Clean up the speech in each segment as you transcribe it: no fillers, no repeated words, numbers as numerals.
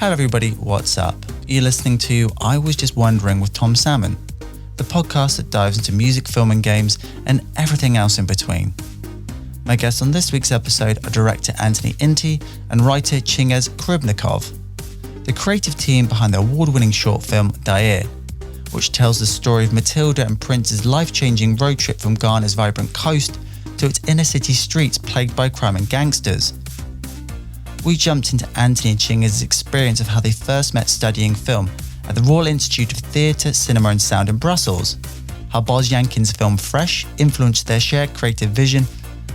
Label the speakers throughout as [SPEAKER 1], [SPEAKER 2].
[SPEAKER 1] Hello everybody, what's up? You're listening to I Was Just Wondering with Tom Salmon, the podcast that dives into music, film and games and everything else in between. My guests on this week's episode are director Anthony Nti and writer Chingiz Karibekov, the creative team behind the award-winning short film Dair, which tells the story of Matilda and Prince's life-changing road trip from Ghana's vibrant coast to its inner-city streets plagued by crime and gangsters. We jumped into Anthony and Chingiz's experience of how they first met studying film at the Royal Institute of Theatre, Cinema and Sound in Brussels, how Boaz Yakin's film Fresh influenced their shared creative vision,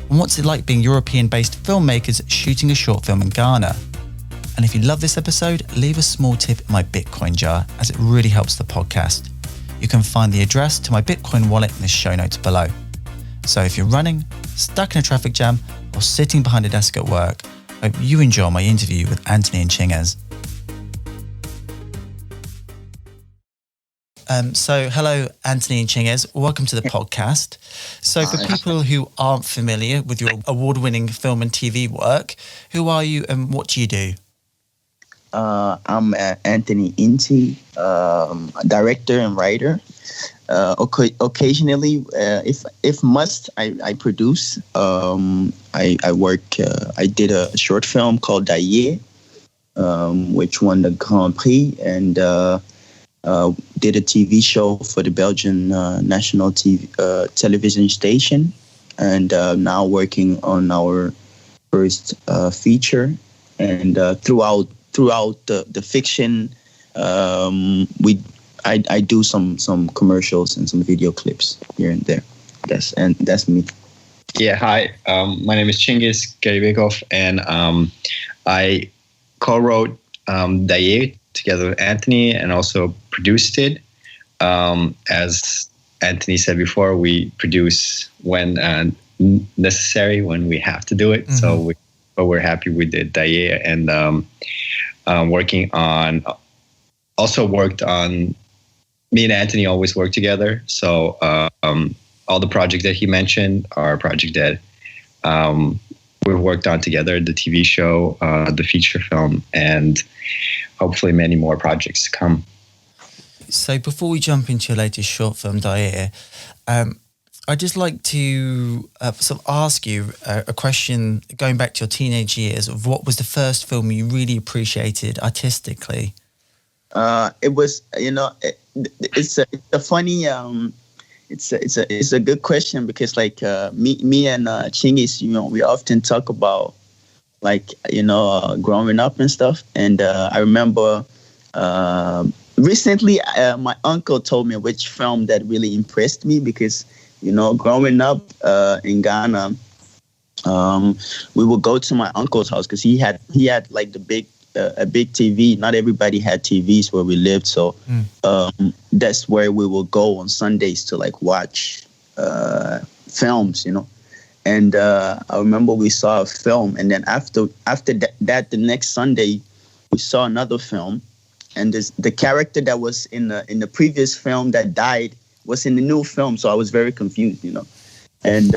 [SPEAKER 1] and what's it like being European-based filmmakers shooting a short film in Ghana. And if you love this episode, leave a small tip in my Bitcoin jar, as it really helps the podcast. You can find the address to my Bitcoin wallet in the show notes below. So if you're running, stuck in a traffic jam, or sitting behind a desk at work, I hope you enjoy my interview with Anthony and Chingiz. So hello, Anthony and Chingiz. Welcome to the podcast. So for people who aren't familiar with your award-winning film and TV work, who are you and what do you do?
[SPEAKER 2] I'm Anthony Nti, director and writer. Occasionally, if must, I produce. I work. I did a short film called Dair, which won the Grand Prix, and did a TV show for the Belgian national television station, and now working on our first feature. And throughout the fiction, I do some commercials and some video clips here and there. That's me.
[SPEAKER 3] Yeah, hi. My name is Chingiz Karibekov, and I co-wrote Dair together with Anthony and also produced it. As Anthony said before, we produce when necessary, when we have to do it. Mm-hmm. But we're happy with the Dair, and worked on. Me and Anthony always work together. So all the projects that he mentioned are a project that we've worked on together, the TV show, the feature film, and hopefully many more projects to come.
[SPEAKER 1] So before we jump into your latest short film, Dair, I'd just like to sort of ask you a question going back to your teenage years of what was the first film you really appreciated artistically?
[SPEAKER 2] It was, it's a funny, it's a good question because me and Chingiz, we often talk about growing up and stuff. And I remember recently my uncle told me which film that really impressed me because, growing up in Ghana, we would go to my uncle's house because he had like a big TV. Not everybody had TVs where we lived, so that's where we would go on Sundays to watch films, And I remember we saw a film, and then after that, the next Sunday, we saw another film, and the character that was in the previous film that died was in the new film, so I was very confused, And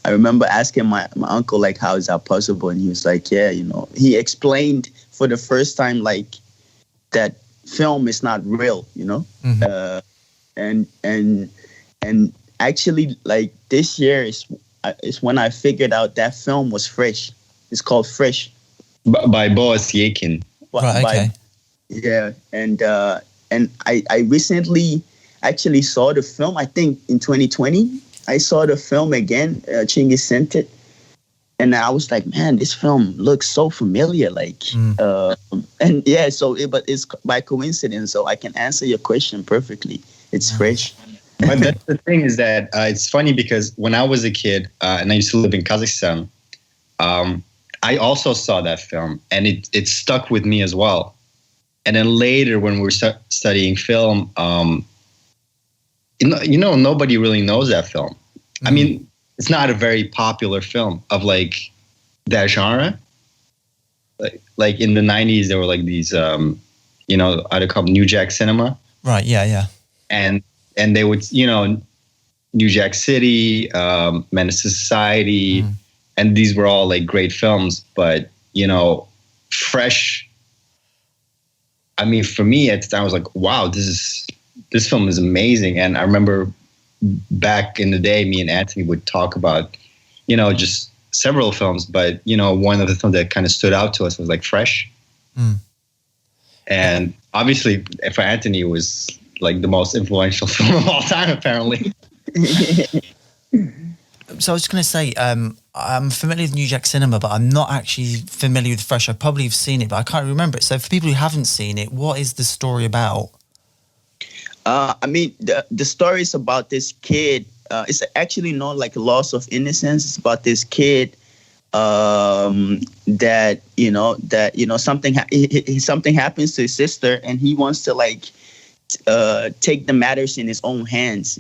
[SPEAKER 2] I remember asking my uncle, how is that possible? And he was like, yeah, he explained for the first time, that film is not real, Mm-hmm. And actually, this year is when I figured out that film was Fresh. It's called Fresh.
[SPEAKER 3] By Boaz Yakin.
[SPEAKER 1] Right, okay.
[SPEAKER 2] Yeah, and I recently actually saw the film, I think in 2020. I saw the film again. Chingiz sent it, and I was like, "Man, this film looks so familiar." And yeah, but it's by coincidence. So I can answer your question perfectly. It's Fresh.
[SPEAKER 3] But that's the thing is that it's funny because when I was a kid and I used to live in Kazakhstan, I also saw that film, and it stuck with me as well. And then later, when we were studying film. Nobody really knows that film. I mean, it's not a very popular film of that genre. Like in the 90s, there were these, I'd call them New Jack Cinema.
[SPEAKER 1] Right. Yeah.
[SPEAKER 3] And they would, New Jack City, Menace to Society, and these were all great films. But Fresh I mean, for me at the time, I was like, wow, this film is amazing. And I remember back in the day, me and Anthony would talk about, just several films, but one of the films that kind of stood out to us was like Fresh. And obviously for Anthony, it was like the most influential film of all time, apparently.
[SPEAKER 1] So I was just going to say, I'm familiar with New Jack Cinema, but I'm not actually familiar with Fresh. I probably have seen it, but I can't remember it. So for people who haven't seen it, what is the story about?
[SPEAKER 2] I mean, the story is about this kid. It's actually not like a loss of innocence. It's about this kid that something happens to his sister, and he wants to like take the matters in his own hands.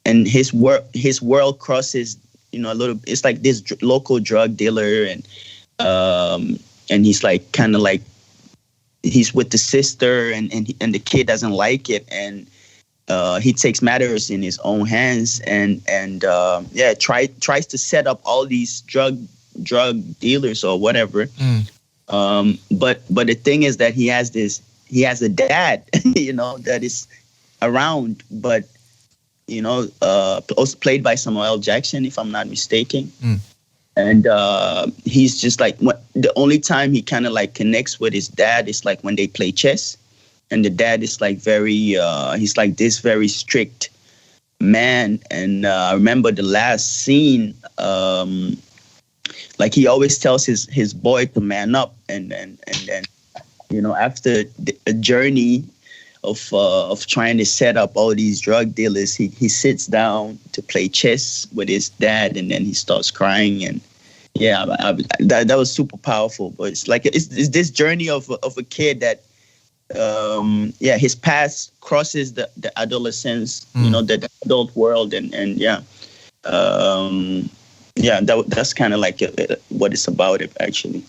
[SPEAKER 2] And his world crosses, a little. It's like this local drug dealer, and he's like kind of like he's with the sister, and the kid doesn't like it, and he takes matters in his own hands, and tries to set up all these drug dealers or whatever. But the thing is that he has a dad, that is around, but. Also played by Samuel L. Jackson, if I'm not mistaken. And he's just like, the only time he kind of like connects with his dad is like when they play chess. And the dad is like he's like this very strict man. And I remember the last scene, like he always tells his boy to man up. And then, after a journey of trying to set up all these drug dealers, he sits down to play chess with his dad, and then he starts crying. And that was super powerful. But it's like it's this journey of a kid that his past crosses the adolescence, the adult world, that's kind of like what it's about, actually.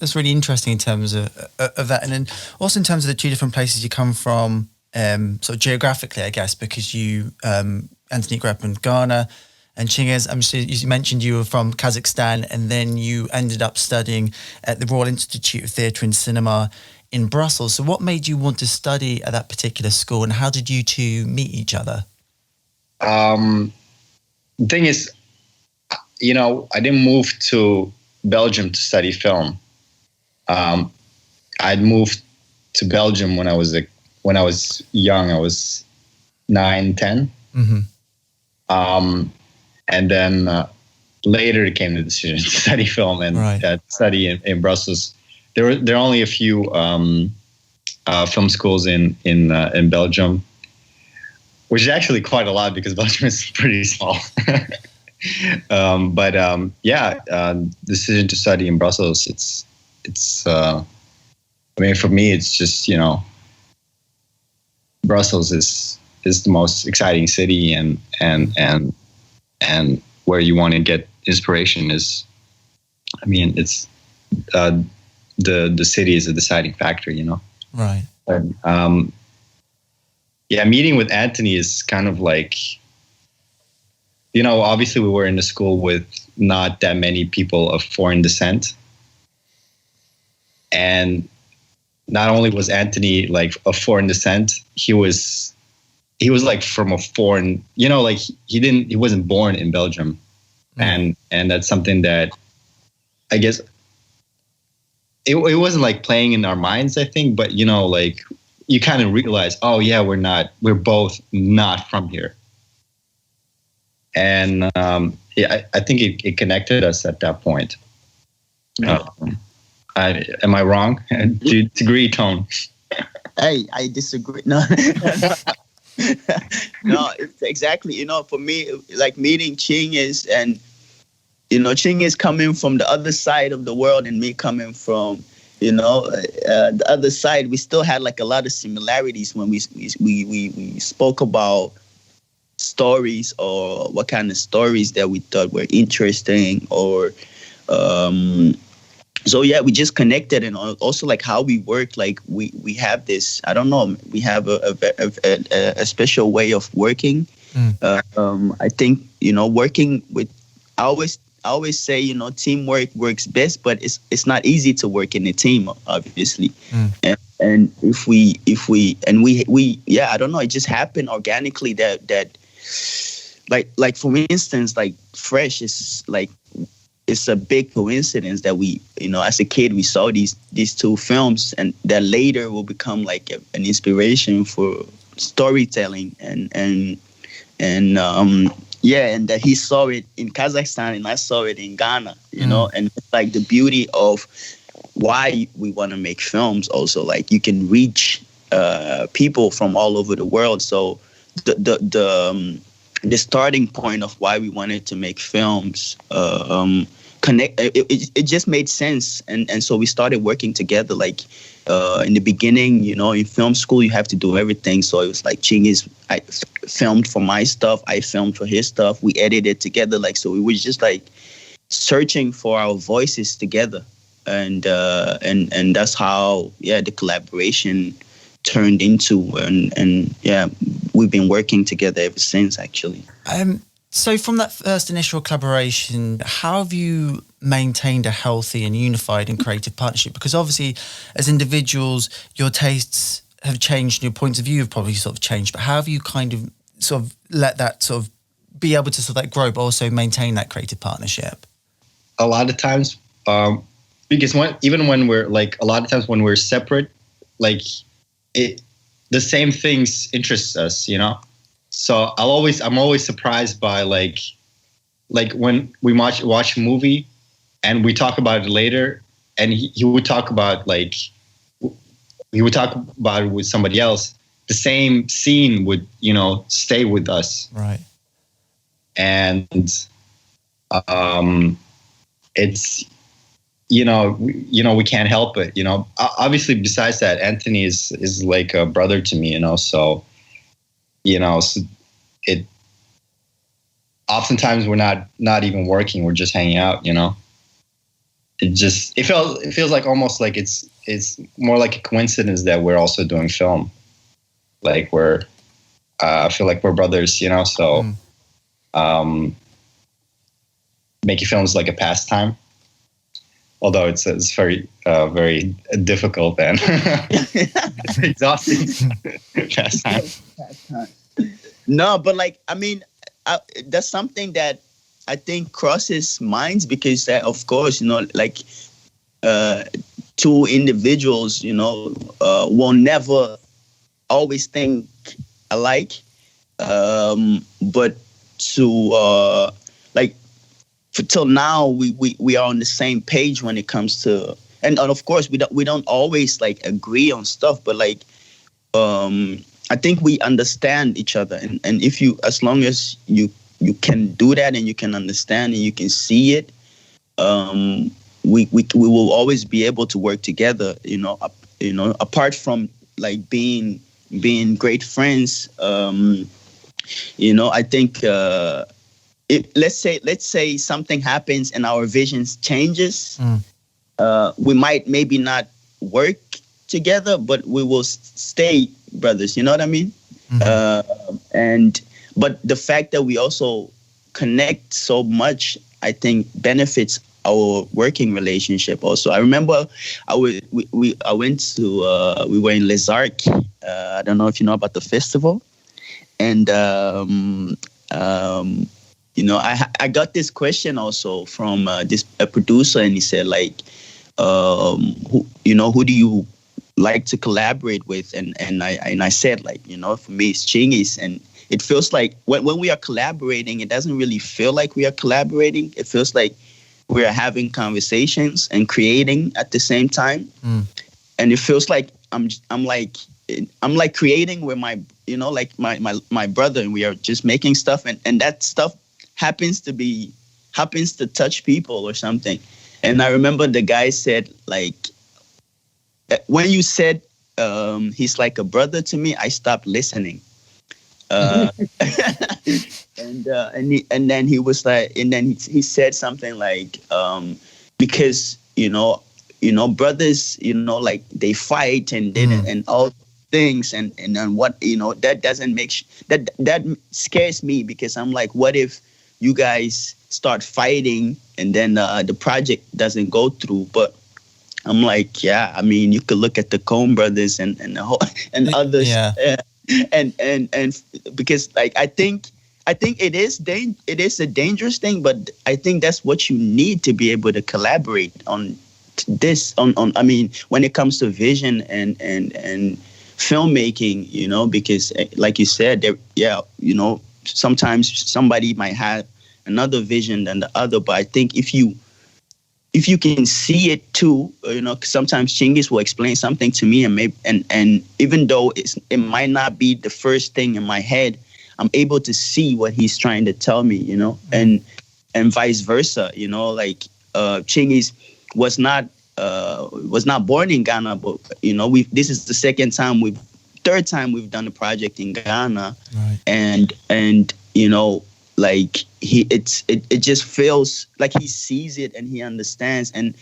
[SPEAKER 1] That's really interesting in terms of that. And then also in terms of the two different places you come from, sort of geographically, I guess, because you, Anthony, grew up in Ghana, and Chingiz, I'm sure you mentioned you were from Kazakhstan, and then you ended up studying at the Royal Institute of Theatre and Cinema in Brussels. So what made you want to study at that particular school, and how did you two meet each other?
[SPEAKER 3] The thing is, I didn't move to Belgium to study film. I'd moved to Belgium when I was young. I was 9, 10. And then later it came the decision to study film and study in Brussels. There are only a few film schools in Belgium, which is actually quite a lot because Belgium is pretty small. Decision to study in Brussels. It's I mean, for me, it's just, Brussels is the most exciting city, and where you want to get inspiration is, I mean, it's the city is a deciding factor,
[SPEAKER 1] Right.
[SPEAKER 3] But, meeting with Anthony is kind of like, obviously we were in a school with not that many people of foreign descent. And not only was Anthony like of foreign descent, he was like from a foreign, like he wasn't born in Belgium. And that's something that I guess it wasn't like playing in our minds, I think, but like you kind of realize, oh yeah, we're both not from here. And I think it connected us at that point. Am I wrong? Do you disagree, Tone?
[SPEAKER 2] Hey, I disagree. No, no, it's exactly. For me, like meeting Chingiz, and Chingiz coming from the other side of the world, and me coming from the other side, we still had like a lot of similarities when we spoke about stories, or what kind of stories that we thought were interesting, or so yeah, we just connected. And also like how we work, like we have this, I don't know, we have a special way of working. I think working with, I always say, teamwork works best, but it's not easy to work in a team, obviously. And if we yeah, I don't know, it just happened organically that like for instance, like Fresh is like, it's a big coincidence that we, as a kid, we saw these two films, and that later will become like an inspiration for storytelling, and that he saw it in Kazakhstan and I saw it in Ghana, and it's like the beauty of why we want to make films also. Like, you can reach people from all over the world. So the starting point of why we wanted to make films connect, it just made sense, and so we started working together. Like, in the beginning, in film school you have to do everything, so it was like Chingiz, I filmed for my stuff, I filmed for his stuff, we edited together, like, so we were just like searching for our voices together, and that's how the collaboration turned into, and we've been working together ever since, actually.
[SPEAKER 1] So from that first initial collaboration, how have you maintained a healthy and unified and creative partnership? Because obviously, as individuals, your tastes have changed and your points of view have probably sort of changed, but how have you kind of sort of let that sort of be able to sort of like grow, but also maintain that creative partnership?
[SPEAKER 3] A lot of times, because when we're like, a lot of times when we're separate, like, the same things interest us, So I'm always surprised by like when we watch a movie and we talk about it later, and he would talk about it with somebody else. The same scene would, stay with us.
[SPEAKER 1] Right.
[SPEAKER 3] And it's, we can't help it, Obviously, besides that, Anthony is like a brother to me, so, so it, oftentimes we're not even working, we're just hanging out, it feels like almost like it's more like a coincidence that we're also doing film. Like, I feel like we're brothers, so, making films is like a pastime. Although it's very, very difficult and exhausting pastime.
[SPEAKER 2] No, but like, I mean, that's something that I think crosses minds, because of course, like, two individuals, will never always think alike. But to like, till now, we are on the same page when it comes to, and of course we don't always like agree on stuff, but like, I think we understand each other, and if you, as long as you can do that, and you can understand and you can see it, we will always be able to work together, apart from like being great friends. I think let's say something happens and our visions changes, we might maybe not work together, but we will stay brothers. You know what I mean? But the fact that we also connect so much, I think, benefits our working relationship also. I remember we were in Les Arcs. I don't know if you know about the festival, and I got this question also from a producer, and he said like, who do you like to collaborate with? And I said, like, for me it's Chingiz, and it feels like when we are collaborating, it doesn't really feel like we are collaborating. It feels like we are having conversations and creating at the same time, and it feels like I'm like creating with my my brother, and we are just making stuff, and that stuff happens to touch people or something. And I remember the guy said, like, when you said he's like a brother to me, I stopped listening. And then he was like, and then he said something like, because brothers, like they fight and and all things, and then what, that doesn't make that scares me, because I'm like, what if you guys start fighting, and then the project doesn't go through. But I'm like, yeah, I mean, you could look at the Coen brothers and the whole, and others,
[SPEAKER 1] Yeah.
[SPEAKER 2] and because like I think it is a dangerous thing, but I think that's what you need to be able to collaborate on this on I mean, when it comes to vision and filmmaking, you know, because like you said, there, yeah, you know, sometimes somebody might have another vision than the other, but I think if you can see it too, you know, 'cause sometimes Chingiz will explain something to me, and maybe and even though it might not be the first thing in my head, I'm able to see what he's trying to tell me, you know, and vice versa, you know, like Chingiz was not born in Ghana, but you know, this is the third time we've done a project in Ghana,
[SPEAKER 1] right.
[SPEAKER 2] and you know, like it just feels like he sees it and he understands, and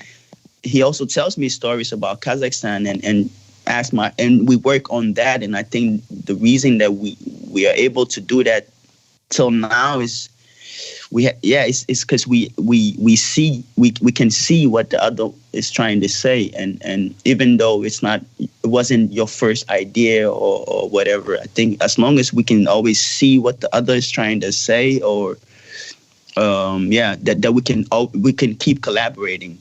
[SPEAKER 2] he also tells me stories about Kazakhstan and we work on that, and I think the reason that we are able to do that till now is it's because we can see what the other is trying to say, and even though it wasn't your first idea or whatever, I think as long as we can always see what the other is trying to say, or that we can keep collaborating.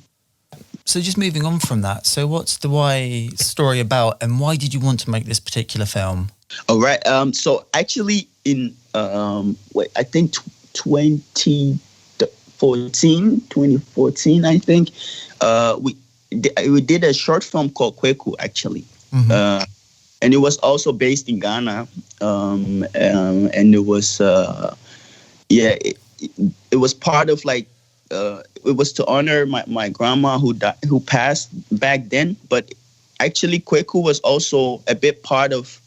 [SPEAKER 1] So just moving on from that, so what's the why story about, and why did you want to make this particular film?
[SPEAKER 2] All right. So actually in I think 2014, I think, we did a short film called Kweku, actually.
[SPEAKER 1] Mm-hmm.
[SPEAKER 2] And it was also based in Ghana. And it was, it was part of like, it was to honor my grandma who passed back then. But actually Kweku was also a bit part of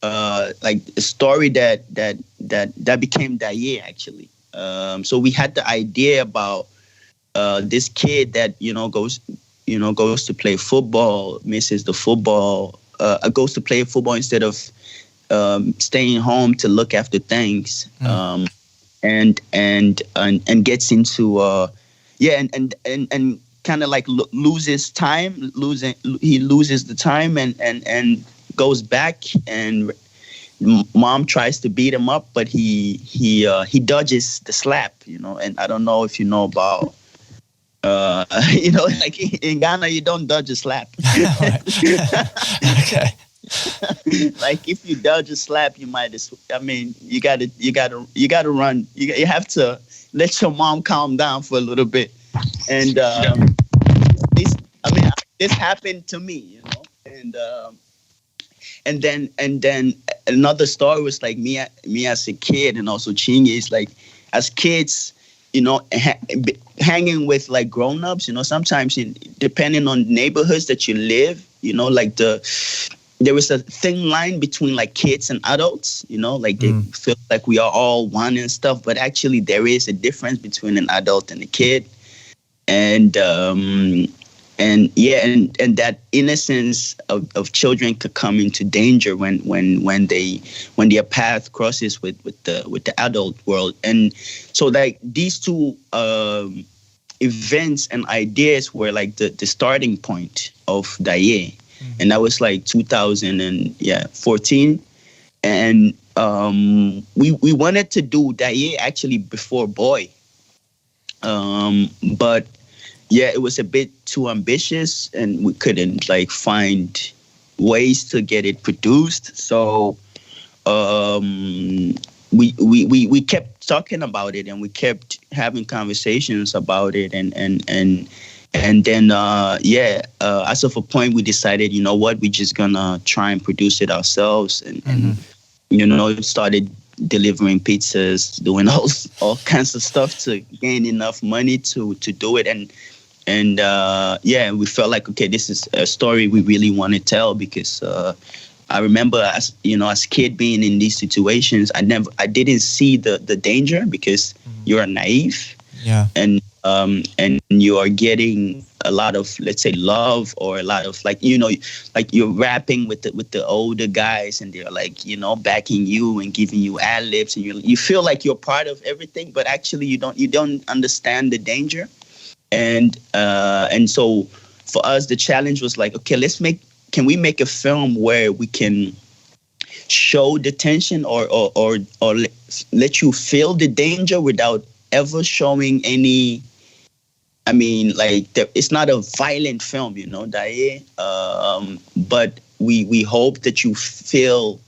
[SPEAKER 2] like a story that became Daye, actually. So we had the idea about this kid that goes to play football, misses the football, goes to play football instead of staying home to look after things, and gets into and kind of like loses time, he loses the time and goes back, and mom tries to beat him up, but he dodges the slap, and I don't know if you know about like in Ghana you don't dodge a slap.
[SPEAKER 1] Okay.
[SPEAKER 2] Like if you dodge a slap, you might you gotta run. You have to let your mom calm down for a little bit, and this happened to me, and then another story was like me as a kid, and also Chingiz, like as kids, hanging with like grown-ups, sometimes depending on neighborhoods that you live, like there was a thin line between like kids and adults, like they feel like we are all one and stuff, but actually there is a difference between an adult and a kid. And that innocence of children could come into danger when their path crosses with the adult world. And so like these two events and ideas were like the starting point of Daye. And that was like 2014. And we wanted to do Daye actually before Boy. But yeah, it was a bit too ambitious, and we couldn't like find ways to get it produced. So we kept talking about it, and we kept having conversations about it, and then as of a point we decided, we're just gonna try and produce it ourselves, and started delivering pizzas, doing all kinds of stuff to gain enough money to do it, and we felt like, okay, this is a story we really want to tell, because I remember as a kid being in these situations, I didn't see the danger, because you're naive, and you are getting a lot of, let's say, love, or a lot of like, you know, like you're rapping with the older guys, and they're like, you know, backing you and giving you ad libs, and you feel like you're part of everything, but actually you don't understand the danger. And so for us, the challenge was like, okay, can we make a film where we can show the tension, or let you feel the danger without ever showing any. I mean, like, it's not a violent film, you know, Daye. But we hope that you feel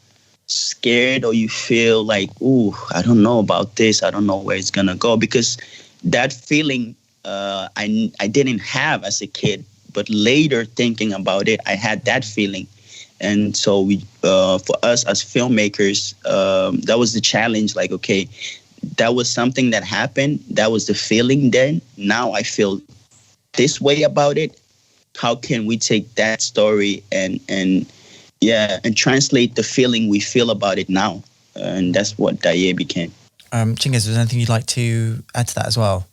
[SPEAKER 2] scared, or you feel like, ooh, I don't know about this. I don't know where it's gonna go, because that feeling I didn't have as a kid, but later thinking about it, I had that feeling. And so we, for us as filmmakers, that was the challenge. Like, okay, that was something that happened. That was the feeling then. Now I feel this way about it. How can we take that story and translate the feeling we feel about it now? And that's what Daye became.
[SPEAKER 1] Chingiz, was there anything you'd like to add to that as well?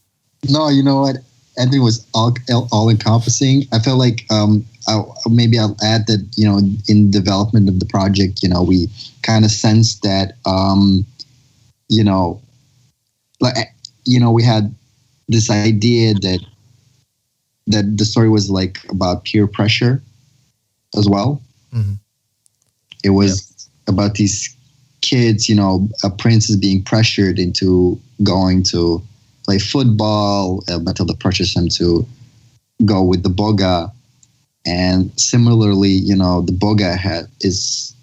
[SPEAKER 4] No, you know what? Anthony was all encompassing. I feel like maybe I'll add that, you know, in development of the project, you know, we kind of sensed that, you know, like, you know, we had this idea that the story was like about peer pressure as well.
[SPEAKER 1] Mm-hmm.
[SPEAKER 4] It was about these kids, you know, Prince is being pressured into going to play football. Matilda pressures him to go with the Boga. And similarly, you know, the Boga is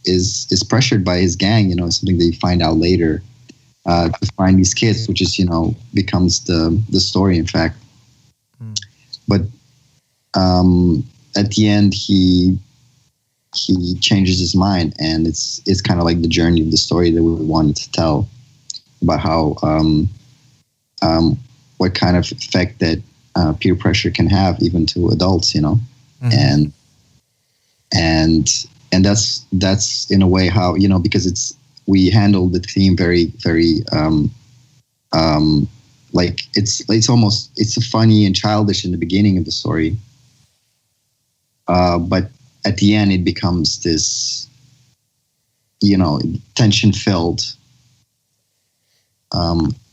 [SPEAKER 4] pressured by his gang, you know, something that you find out later. To find these kids, which is, you know, becomes the story, in fact. Mm. But at the end, he changes his mind, and it's kind of like the journey of the story that we wanted to tell about how what kind of effect that peer pressure can have even to adults, you know, mm-hmm. and that's in a way how, you know, because we handle the theme very, very, like it's funny and childish in the beginning of the story. But at the end, it becomes this, you know, tension-filled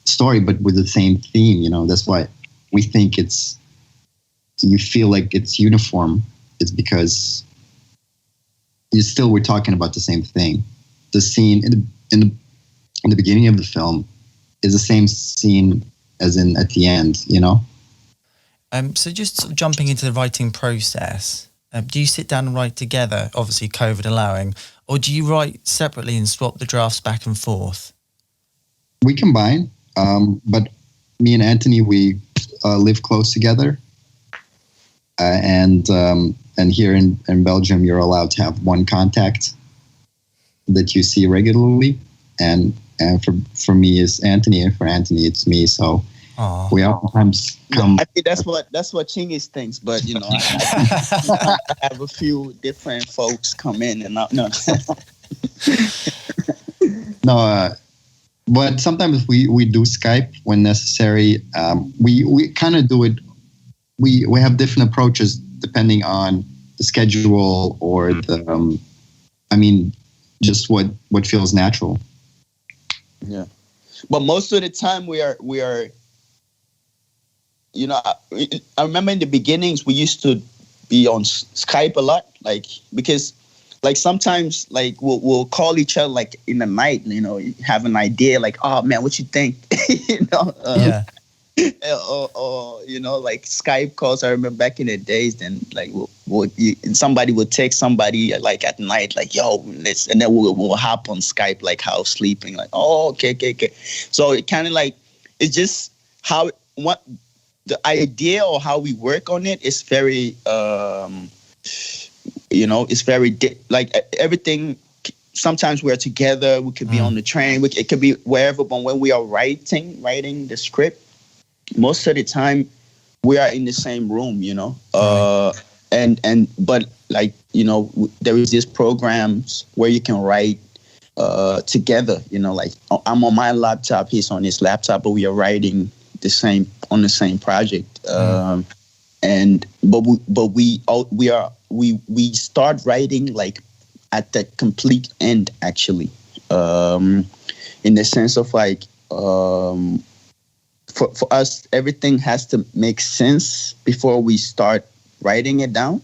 [SPEAKER 4] story, but with the same theme, you know. That's why we think you feel like it's uniform. It's because we're talking about the same thing. The scene in the beginning of the film is the same scene as at the end, you know?
[SPEAKER 1] So just sort of jumping into the writing process, do you sit down and write together, obviously COVID allowing, or do you write separately and swap the drafts back and forth?
[SPEAKER 4] We combine, but me and Anthony, we live close together. And here in Belgium, you're allowed to have one contact that you see regularly, and for me is Anthony, and for Anthony it's me. So we oftentimes come.
[SPEAKER 2] I think that's what Chingiz thinks, but you know, I have a few different folks come in and out. No,
[SPEAKER 4] but sometimes we do Skype when necessary. We kind of do it. We have different approaches depending on the schedule or the. Just what feels natural.
[SPEAKER 2] Yeah, but most of the time we are. You know, I remember in the beginnings we used to be on Skype a lot, like because, like sometimes like we'll call each other like in the night, you know, have an idea like, oh man, what you think, you know?
[SPEAKER 1] Yeah.
[SPEAKER 2] Or you know, like Skype calls. I remember back in the days, then like somebody would text somebody like at night, like yo, let's, and then we'll hop on Skype like how sleeping, like oh okay. So it kind of like it's just what the idea or how we work on it is very you know, it's very like everything. Sometimes we're together. We could be on the train. It could be wherever. But when we are writing the script, most of the time we are in the same room, you know. But like, you know, there is these programs where you can write together, you know, like I'm on my laptop, he's on his laptop, but we are writing on the same project. we start writing like at the complete end, actually, in the sense of like, for us, everything has to make sense before we start writing it down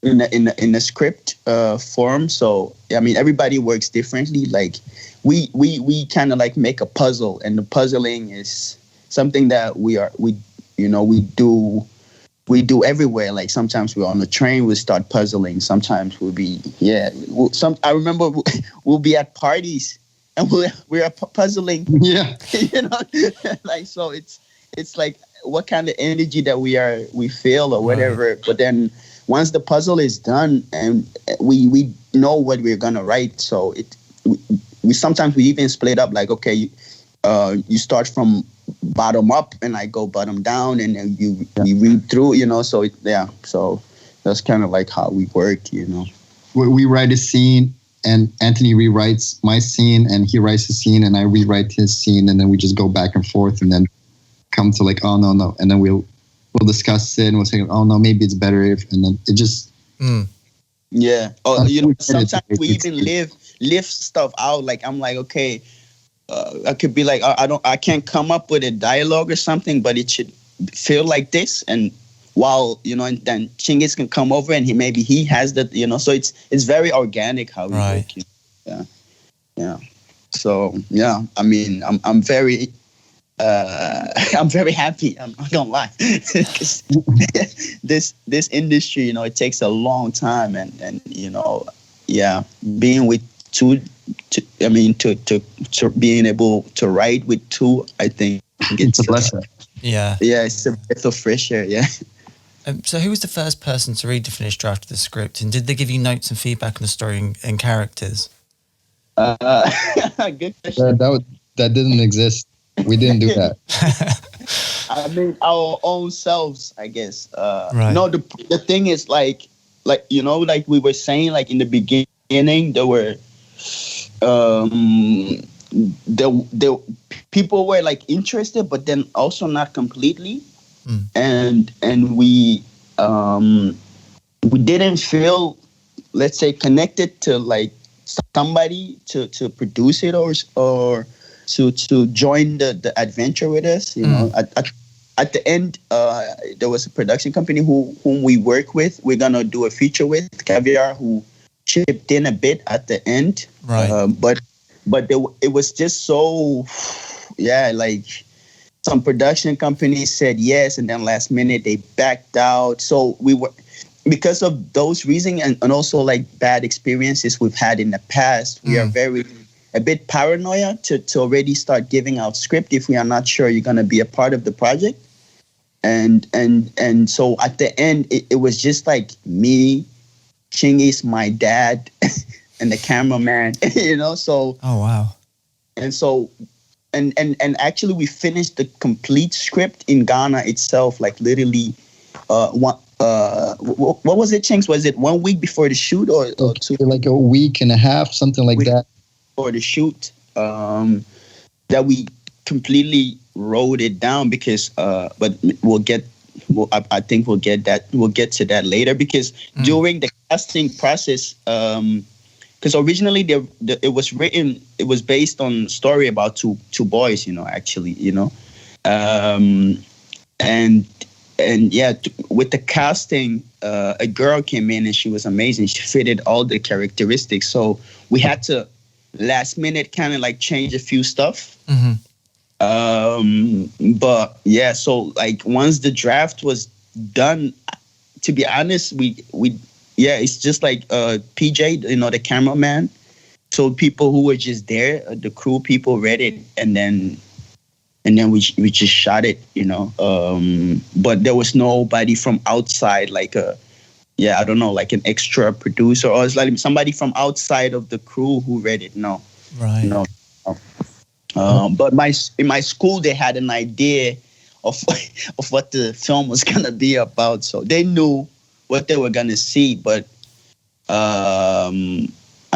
[SPEAKER 2] in a script form. So I mean, everybody works differently. Like we kind of like make a puzzle, and the puzzling is something that we do everywhere. Like sometimes we're on the train, we start puzzling. Sometimes I remember we'll be at parties and we're puzzling.
[SPEAKER 4] Yeah.
[SPEAKER 2] Like, so it's like what kind of energy that we feel or whatever. Right. But then once the puzzle is done and we know what we're gonna write, so we sometimes we even split up. Like, okay, you start from bottom up and I go bottom down, and then we read through. So so that's kind of like how we work.
[SPEAKER 4] We write a scene, and Anthony rewrites my scene, and he writes a scene, and I rewrite his scene, and then we just go back and forth, and then come to like, oh no, and then we'll discuss it, and we'll say, oh no, maybe it's better if, and then it just
[SPEAKER 2] yeah. Oh, sometimes we even live stuff out. Like I'm like, okay, I could be like, I can't come up with a dialogue or something, but it should feel like this, and while and then Chingiz can come over and he has that, so it's very organic how we work. Yeah. So yeah, I mean, I'm very happy. I'm not gonna lie, because this industry, it takes a long time, and being with to being able to write with two, I think
[SPEAKER 4] it's a blessing.
[SPEAKER 1] Yeah,
[SPEAKER 2] it's a breath of fresh air. Yeah.
[SPEAKER 1] So who was the first person to read the finished draft of the script, and did they give you notes and feedback on the story and characters?
[SPEAKER 2] Good question.
[SPEAKER 4] That didn't exist. We didn't do that.
[SPEAKER 2] I mean, our own selves, I guess.
[SPEAKER 1] Right.
[SPEAKER 2] No, the thing is like we were saying, like in the beginning, there were the people were like interested, but then also not completely. And we didn't feel, let's say, connected to like somebody to produce it or to join the adventure with us. At the end, there was a production company whom we work with. We're gonna do a feature with Caviar, who chipped in a bit at the end.
[SPEAKER 1] Right.
[SPEAKER 2] But it was just so, like some production companies said yes, and then last minute they backed out. So we were, because of those reasons and also like bad experiences we've had in the past, we are a bit paranoid to already start giving out script if we are not sure you're going to be a part of the project. And so at the end, it was just like me, Chingiz, my dad, and the cameraman, so.
[SPEAKER 1] Oh, wow.
[SPEAKER 2] And so, and actually we finished the complete script in Ghana itself, like literally, what was it, Chingiz? Was it 1 week before the shoot or 2?
[SPEAKER 4] Like a week and a half, something like that.
[SPEAKER 2] For the shoot, that we completely wrote it down because, but I think we'll get to that later, because during the casting process, because originally it was based on a story about two boys, actually, and yeah, with the casting, a girl came in and she was amazing. She fitted all the characteristics, so we had to last minute kind of like change a few stuff. But yeah, so like once the draft was done, to be honest, it's just like PJ, the cameraman. So people who were just there, the crew people read it, and then we just shot it, but there was nobody from outside, like I don't know, like an extra producer, or it's like somebody from outside of the crew who read it. No.
[SPEAKER 1] Right.
[SPEAKER 2] No. But in my school, they had an idea of what the film was gonna be about, so they knew what they were gonna see. But I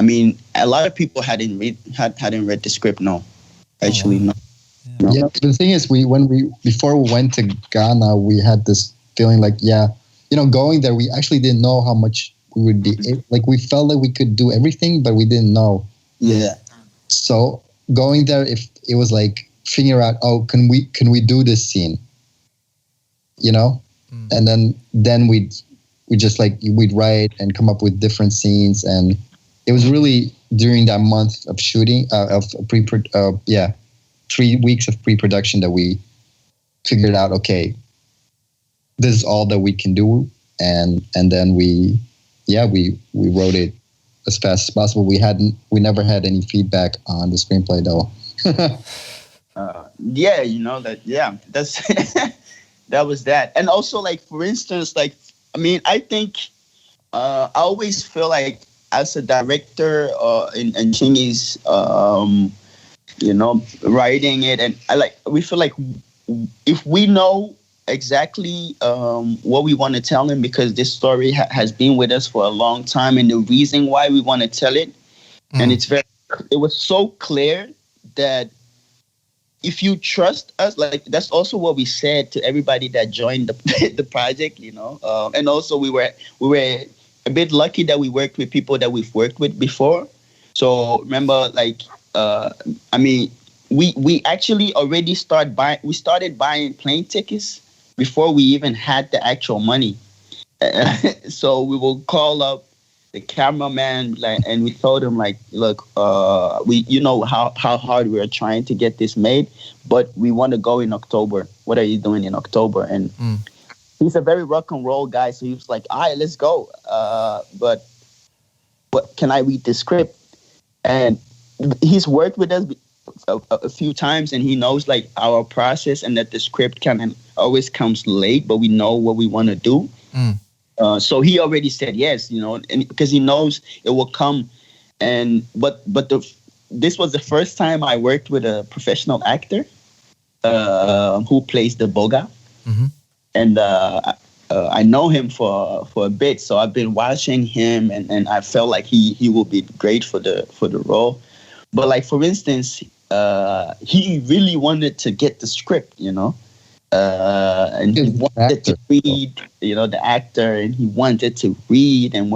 [SPEAKER 2] mean, a lot of people hadn't read the script. No, actually, no.
[SPEAKER 4] Yeah, the thing is, before we went to Ghana, we had this feeling like, going there, we actually didn't know how much we would be. Like, we felt like we could do everything, but we didn't know.
[SPEAKER 2] Yeah.
[SPEAKER 4] So going there, if it was like figure out, can we do this scene? And then we'd just like, we'd write and come up with different scenes. And it was really during that month of shooting, 3 weeks of pre-production that we figured out, okay, this is all that we can do. And then we wrote it as fast as possible. We never had any feedback on the screenplay though.
[SPEAKER 2] That's that was that. And also, like, for instance, like, I mean, I think I always feel like as a director in Chingiz, writing it, and we feel like if we know exactly what we want to tell him, because this story has been with us for a long time, and the reason why we want to tell it, and it was so clear that if you trust us, like, that's also what we said to everybody that joined the project, and also we were a bit lucky that we worked with people that we've worked with before. So remember, like, we actually already started buying plane tickets before we even had the actual money. So we will call up the cameraman, and we told him, like, look, we how hard we are trying to get this made, but we want to go in October. What are you doing in October? And he's a very rock and roll guy, so he was like, all right, let's go. But can I read the script? And he's worked with us a few times, and he knows, like, our process, and that the script always comes late, but we know what we want to do. So he already said yes, and because he knows it will come. But this was the first time I worked with a professional actor who plays the Boga. And I know him for a bit, so I've been watching him, and I felt like he will be great for the role. But, like, for instance, he really wanted to get the script, and he wanted to read, the actor, and he wanted to read and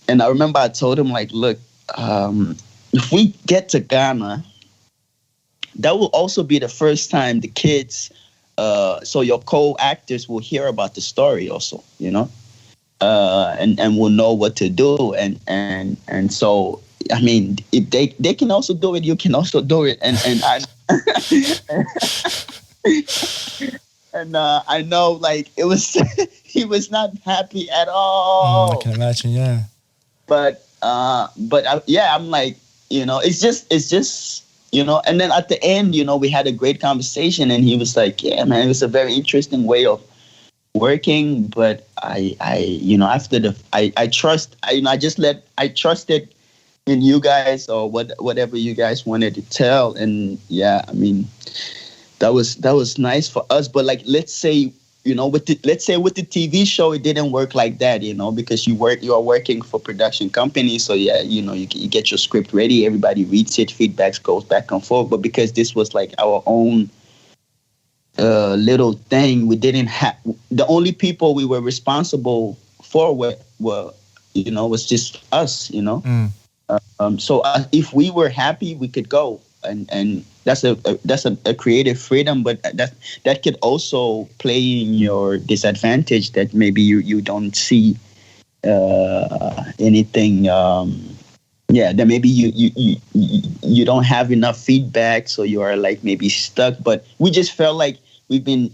[SPEAKER 2] and I remember I told him, like, look, if we get to Ghana, that will also be the first time the kids, so your co-actors will hear about the story also, and will know what to do. And so, I mean, if they can also do it, you can also do it. And I I know, like, it was he was not happy at all.
[SPEAKER 1] I can imagine, yeah.
[SPEAKER 2] But I'm like, it's just and then at the end, we had a great conversation, and he was like, yeah, man, it was a very interesting way of working. But I trusted in you guys, or whatever you guys wanted to tell. And yeah, I mean, that was nice for us. But, like, let's say with the TV show, it didn't work like that, because you are working for production companies. So yeah, you get your script ready, everybody reads it, feedback goes back and forth. But because this was like our own little thing, we didn't have, the only people we were responsible for were was just us, So if we were happy, we could go, and that's a creative freedom, but that could also play in your disadvantage, that maybe you don't see anything. That maybe you don't have enough feedback, so you are, like, maybe stuck. But we just felt like we've been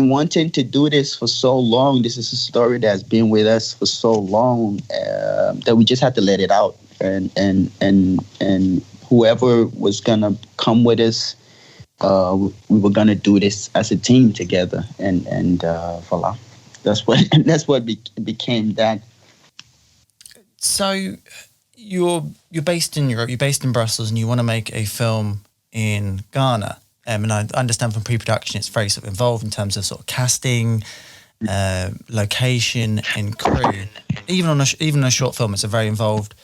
[SPEAKER 2] wanting to do this for so long. This is a story that's been with us for so long that we just had to let it out. And whoever was gonna come with us, we were gonna do this as a team together, and voila, that's what became that.
[SPEAKER 1] So you're based in Europe, you're based in Brussels, and you want to make a film in Ghana. And I understand from pre-production, it's very sort of involved in terms of sort of casting, location, and crew. Even on a short film, it's a very involved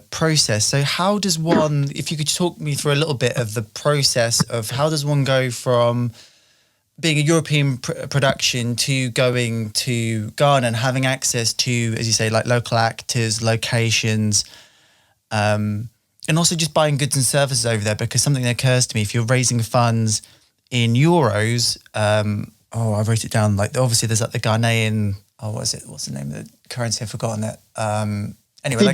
[SPEAKER 1] process. So how does one, if you could talk me through a little bit of the process of how does one go from being a European production to going to Ghana and having access to, as you say, like local actors, locations, and also just buying goods and services over there, because something that occurs to me, if you're raising funds in euros, I wrote it down, like obviously there's like the Ghanaian, what's the name of the currency? I've forgotten it. Anyway,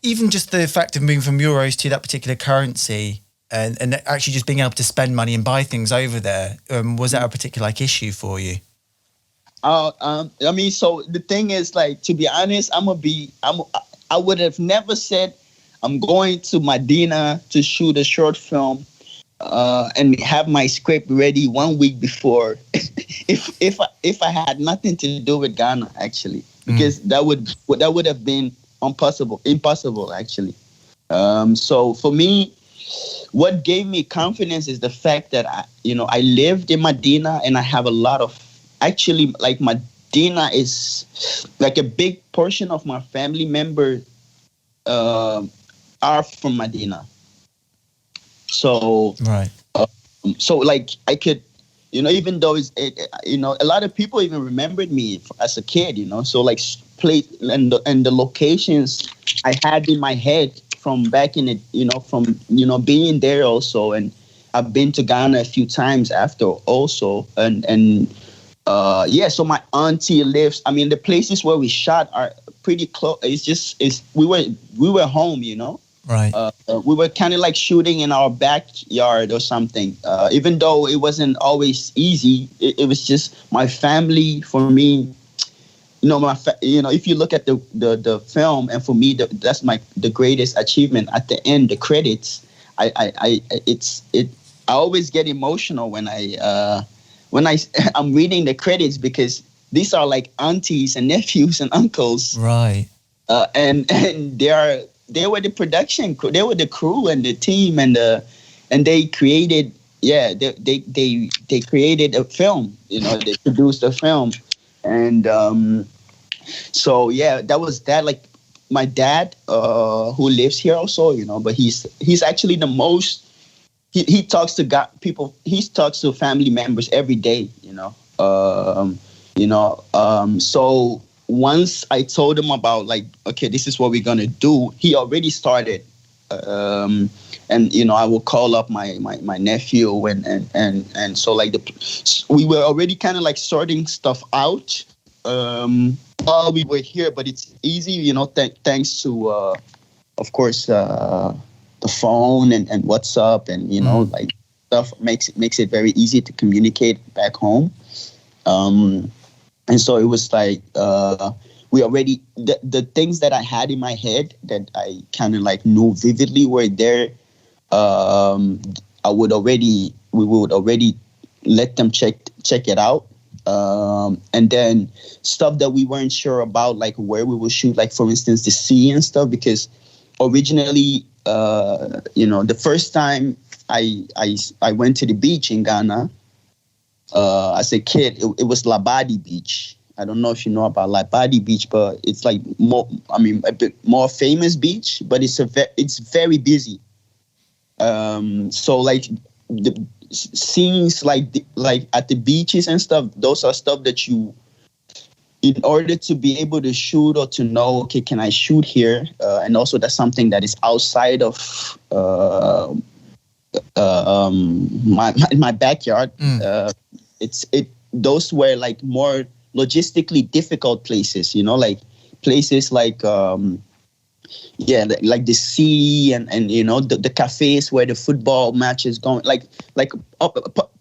[SPEAKER 1] even just the fact of moving from euros to that particular currency and actually just being able to spend money and buy things over there, was that a particular like issue for you?
[SPEAKER 2] I mean, so the thing is, like, to be honest, I would have never said I'm going to Medina to shoot a short film and have my script ready 1 week before if I had nothing to do with Ghana, actually, because that would have been impossible actually. So for me, what gave me confidence is the fact that I lived in Medina, and I have a lot of, actually, like, Medina is like a big portion of my family members are from Medina. So
[SPEAKER 1] right.
[SPEAKER 2] So like I could, even though a lot of people even remembered me as a kid, so like place and the locations I had in my head from back in it, from being there also, and I've been to Ghana a few times after also, and so my auntie lives. I mean, the places where we shot are pretty close. We were home,
[SPEAKER 1] Right.
[SPEAKER 2] We were kind of like shooting in our backyard or something. Even though it wasn't always easy, it was just my family. For me, if you look at the film, and for me, that's the greatest achievement. At the end, the credits, I always get emotional when I'm reading the credits, because these are like aunties and nephews and uncles,
[SPEAKER 1] right?
[SPEAKER 2] And they were the production crew, they were the crew and the team, and they created they created a film, they produced a film, and so that was that. Like my dad, who lives here also, but he's actually the most. He talks to people. He talks to family members every day. So once I told him about, like, okay, this is what we're gonna do, he already started. And I will call up my nephew and so like we were already kind of like sorting stuff out while we were here. But it's easy, thanks to of course. The phone and WhatsApp and like stuff makes it very easy to communicate back home, and so it was like we already the things that I had in my head that I kind of like knew vividly were there. We would already let them check it out, and then stuff that we weren't sure about, like where we would shoot, like for instance the sea and stuff, because originally. The first time I went to the beach in Ghana as a kid, it was Labadi Beach. I don't know if you know about Labadi Beach, but it's like a bit more famous beach, but it's very busy. So like the scenes like at the beaches and stuff, those are stuff that you, in order to be able to shoot or to know, okay, can I shoot here? And also that's something that is outside of my backyard. Those were like more logistically difficult places, like places like like the sea and the cafes where the football match is going, like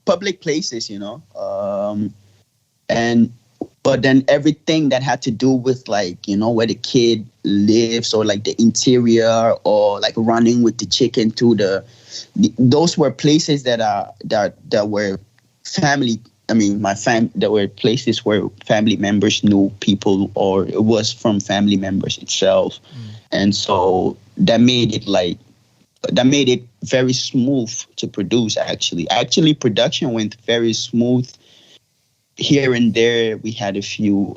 [SPEAKER 2] public places, But then everything that had to do with like, where the kid lives, or like the interior, or like running with the chicken to those were places that were family. I mean, there were places where family members knew people, or it was from family members itself. And so that made it very smooth to produce. Actually, production went very smooth. Here and there, we had a few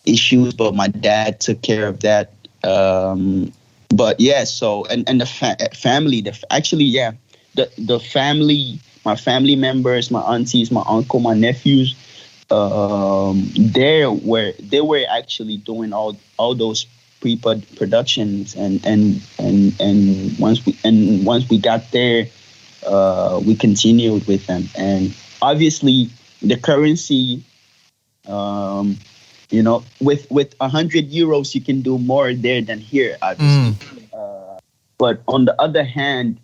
[SPEAKER 2] issues, but my dad took care of that. But yeah, so and the family, the family, my family members, my aunties, my uncle, my nephews, they were actually doing all those pre-productions, and once we got there, we continued with them. And obviously the currency, with 100 euros you can do more there than here, obviously. But on the other hand,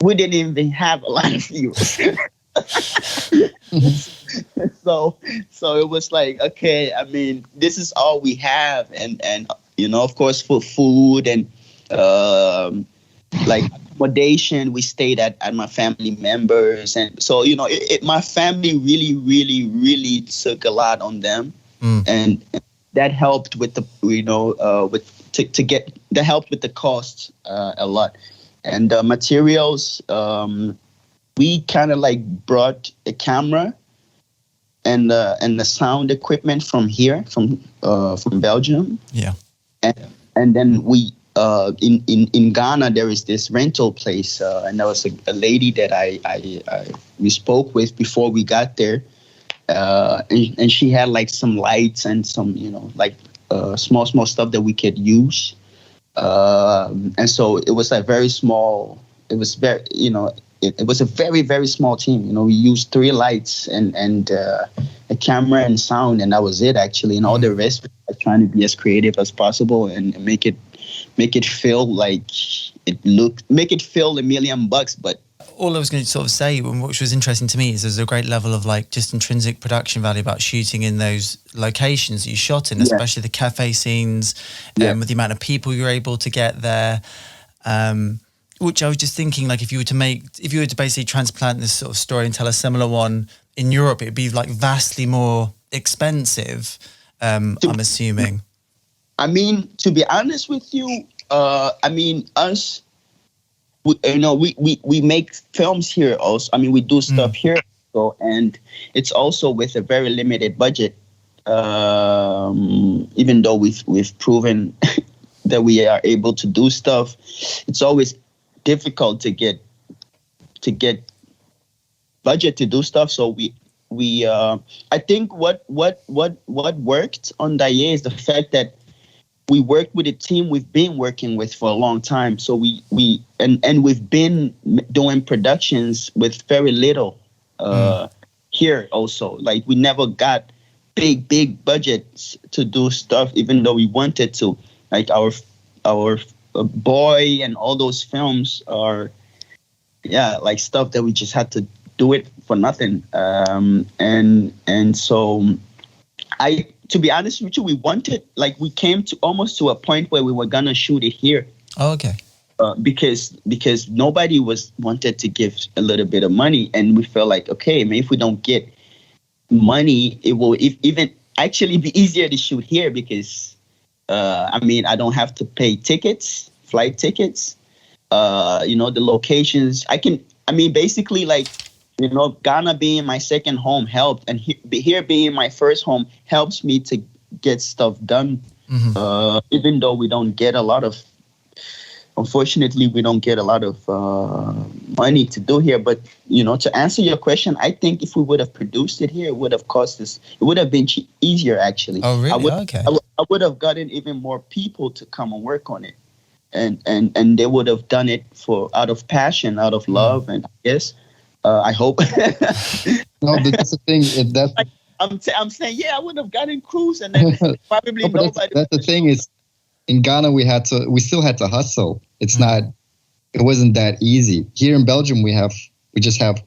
[SPEAKER 2] we didn't even have a lot of euros. so it was like, okay, I mean, this is all we have, and of course, for food and like accommodation, we stayed at my family members, and so my family really took a lot on them, and that helped with the that helped with the costs a lot, and materials. We kind of like brought a camera and the sound equipment from here, from Belgium.
[SPEAKER 1] Yeah.
[SPEAKER 2] And then we in Ghana there is this rental place, and there was a lady that we spoke with before we got there, and she had like some lights and some small stuff that we could use, and so it was like very small. It was very It was a very, very small team. We used 3 lights and a camera and sound, and that was it actually. And all the rest, was trying to be as creative as possible and make it feel like make it feel $1 million. But
[SPEAKER 1] all I was going to sort of say, which was interesting to me, is there's a great level of like just intrinsic production value about shooting in those locations that you shot in, especially the cafe scenes, with the amount of people you're able to get there. Which I was just thinking, like, if you were to basically transplant this sort of story and tell a similar one in Europe, it'd be like vastly more expensive. I'm assuming.
[SPEAKER 2] I mean, to be honest with you, us, we make films here also. I mean, we do stuff here, and it's also with a very limited budget. Even though we've proven that we are able to do stuff, it's always difficult to get budget to do stuff. So we I think what worked on Daye is the fact that we worked with a team we've been working with for a long time. So we've been doing productions with very little here also. Like, we never got big budgets to do stuff, even though we wanted to. Like our Boy and all those films are like stuff that we just had to do it for nothing, and so to be honest with you, we came to almost to a point where we were gonna shoot it here.
[SPEAKER 1] Oh, okay.
[SPEAKER 2] Because nobody wanted to give a little bit of money, and we felt like, okay, maybe if we don't get money, it will even actually be easier to shoot here, because I don't have to pay flight tickets, the locations. Basically, like, Ghana being my second home helped, and here being my first home helps me to get stuff done. Even though we don't get a lot of, unfortunately, we don't get a lot of money to do here. But, to answer your question, I think if we would have produced it here, it would have cost us, it would have been easier, actually.
[SPEAKER 1] Oh, really? Okay.
[SPEAKER 2] I would have gotten even more people to come and work on it, and they would have done it out of passion, out of love, and I guess, I hope.
[SPEAKER 4] No, that's the thing.
[SPEAKER 2] I'm saying, I would have gotten crews, and then probably nobody.
[SPEAKER 4] That's the thing is, in Ghana we still had to hustle. It wasn't that easy. Here in Belgium we just have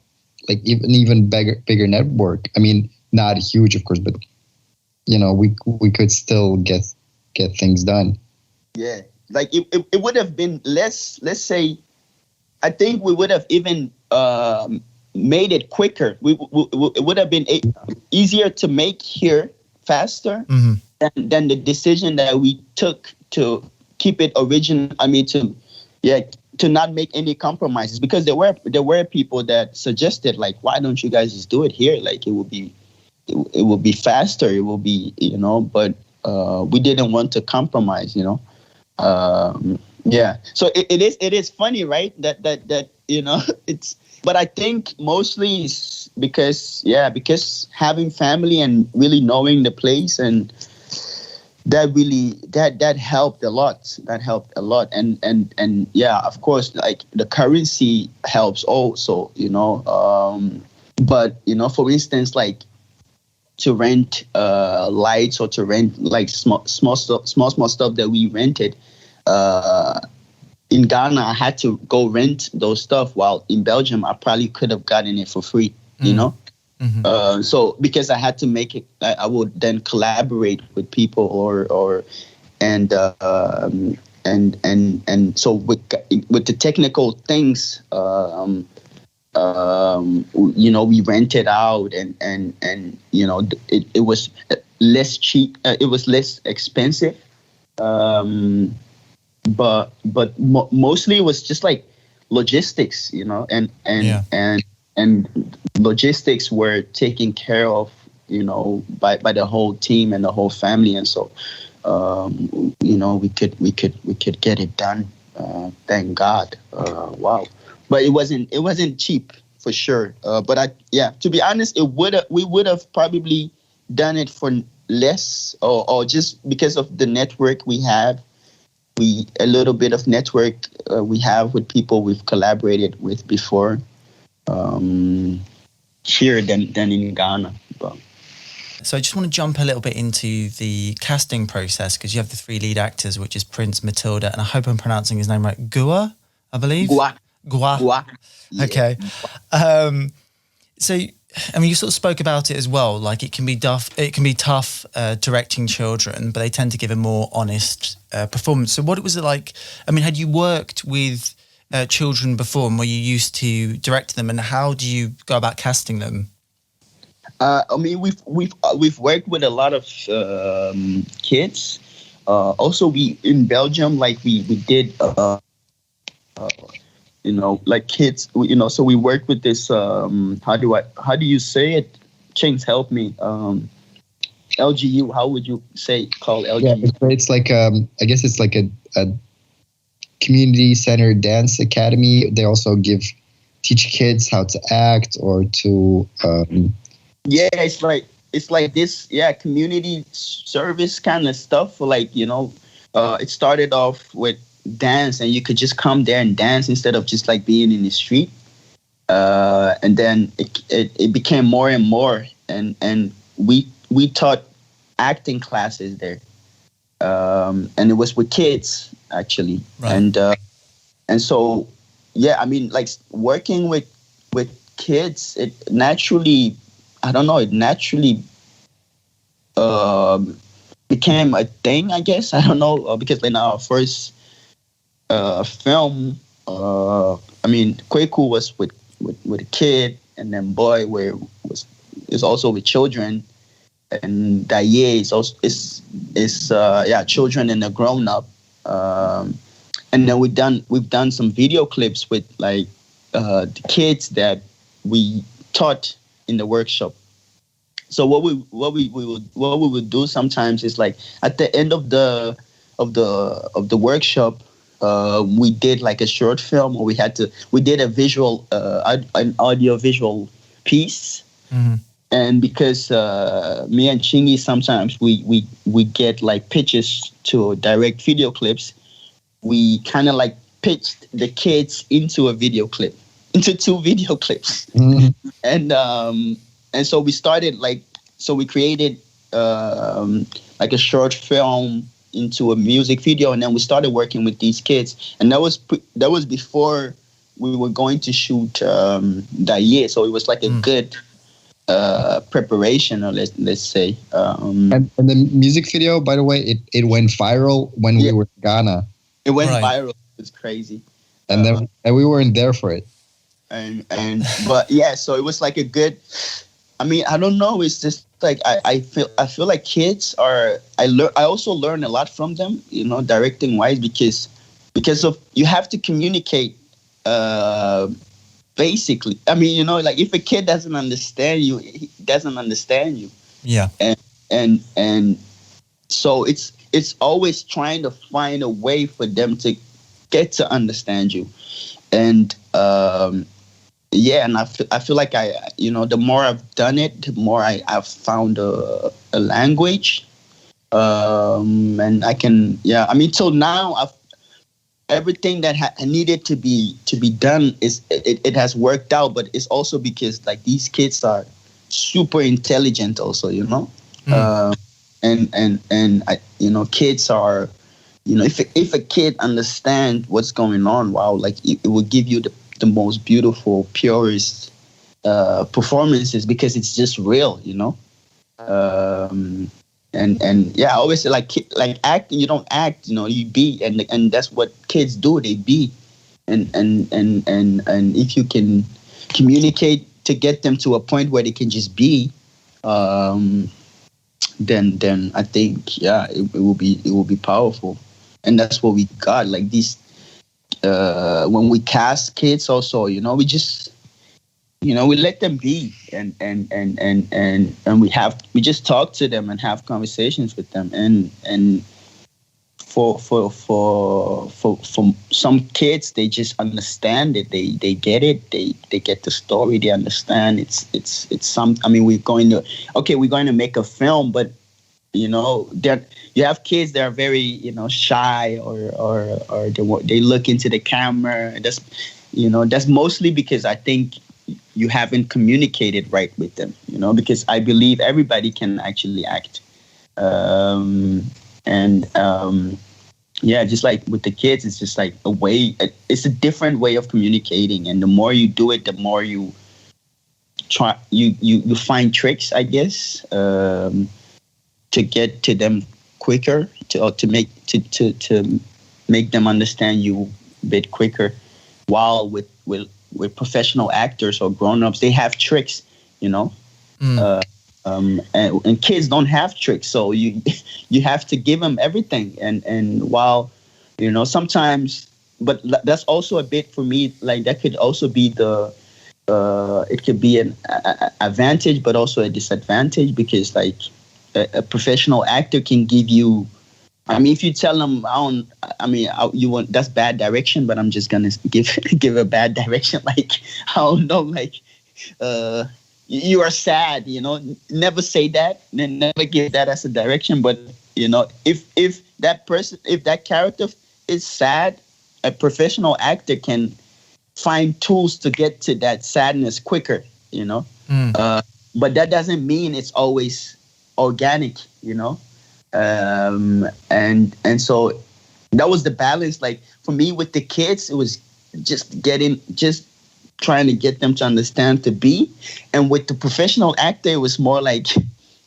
[SPEAKER 4] like even bigger network. I mean, not huge, of course, but we could still get things done. Yeah,
[SPEAKER 2] like it would have been less. Let's say, I think we would have even made it quicker. It would have been easier to make here faster than the decision that we took to keep it original. I mean, to not make any compromises, because there were people that suggested, like, why don't you guys just do it here? Like, it will be faster. It will be, but we didn't want to compromise, Yeah. So it is funny, right? That you know it's. But I think mostly it's because having family and really knowing the place, and that helped a lot. That helped a lot. And yeah, of course, like the currency helps also, you know. But you know, for instance, like to rent lights, or to rent like small stuff that we rented. In Ghana, I had to go rent those stuff, while in Belgium, I probably could have gotten it for free, you know? Mm-hmm. So because I had to make it, I would then collaborate with people and so with the technical things, you know, we rented out and you know, it was less cheap, it was less expensive. But mostly it was just like logistics, you know, and logistics were taken care of, you know, by the whole team and the whole family, and so you know, we could get it done. Thank God. Wow, but it wasn't cheap for sure. But to be honest, we would have probably done it for less, or just because of the network we have. A little bit of network we have with people we've collaborated with before here than in Ghana. But.
[SPEAKER 1] So I just want to jump a little bit into the casting process, because you have the 3 lead actors, which is Prince, Matilda, and I hope I'm pronouncing his name right, Gua, I believe? Gua.
[SPEAKER 2] Yeah.
[SPEAKER 1] Okay. So, I mean, you sort of spoke about it as well. Like it can be tough directing children, but they tend to give a more honest performance. So what was it like? I mean, had you worked with children before, and were you used to direct them, and how do you go about casting them?
[SPEAKER 2] I mean, we've worked with a lot of kids. Also, we in Belgium, like we did. You know, like kids, you know, so we work with this, how do you say it? Chings, help me. LGU, how would you say called LGU?
[SPEAKER 4] Yeah, it's like, I guess it's like a community-centered dance academy. They also teach kids how to act or to...
[SPEAKER 2] Yeah, it's like this, community service kind of stuff. Like, you know, it started off with dance, and you could just come there and dance instead of just like being in the street, and then it became more and more, and we taught acting classes there, and it was with kids actually. Right. And so I mean, like working with kids, it naturally became a thing, I guess. I don't know, because in our first film, I mean, Kweku was with a kid, and then Boy is also with children, and Daye is also children and a grown up. And then we've done some video clips with like the kids that we taught in the workshop. So what we would do sometimes is like at the end of the workshop, we did like a short film, or we did a visual, an audio visual piece. Mm-hmm. And because me and Chingiz, sometimes we get like pitches to direct video clips, we kind of like pitched the kids into two video clips. Mm-hmm. And so we started we created like a short film into a music video, and then we started working with these kids, and that was before we were going to shoot Daye, so it was like a good preparation, or let's say.
[SPEAKER 4] And the music video, by the way, it went viral when we were in Ghana.
[SPEAKER 2] It went viral. It was crazy.
[SPEAKER 4] And then we weren't there for it.
[SPEAKER 2] But yeah, so it was like a good. I mean, I don't know. It's just like I feel like kids are. I also learn a lot from them, you know, directing wise, because of you have to communicate. Basically, I mean, you know, like if a kid doesn't understand you, he doesn't understand you.
[SPEAKER 1] Yeah.
[SPEAKER 2] And so it's always trying to find a way for them to get to understand you. And yeah, and I feel like the more I've done it, the more I've found a language. And I can, yeah, I mean, till now, everything that needed to be done it has worked out, but it's also because like these kids are super intelligent also, and kids are, if a kid understands what's going on, wow, like it will give you the most beautiful, purest performances because it's just real, And yeah, I always say like acting, you don't act, you be, and that's what kids do. They be, and if you can communicate to get them to a point where they can just be, then I think it will be powerful, and that's what we got. Like these, when we cast kids, also, we just. We let them be, and we just talk to them and have conversations with them, and for some kids, they just understand it. They get it. They get the story. They understand. It's some. I mean, we're going to make a film, but you have kids that are very shy or they look into the camera. That's mostly because I think you haven't communicated right with them, because I believe everybody can actually act. Just like with the kids, it's just like it's a different way of communicating. And the more you do it, the more you try, you find tricks, I guess, to get to them quicker, to make them understand you a bit quicker. While with professional actors or grown-ups, they have tricks, and kids don't have tricks, so you have to give them everything. And while sometimes, but that's also a bit for me, like that could also be it could be an advantage but also a disadvantage, because like a professional actor can give you, I mean, if you tell them, you want, that's bad direction, but I'm just gonna give a bad direction. Like, I don't know, like, you are sad, never say that, and never give that as a direction. But if that character is sad, a professional actor can find tools to get to that sadness quicker, But that doesn't mean it's always organic, And so that was the balance. Like for me with the kids, it was just trying to get them to understand, to be. And with the professional actor, it was more like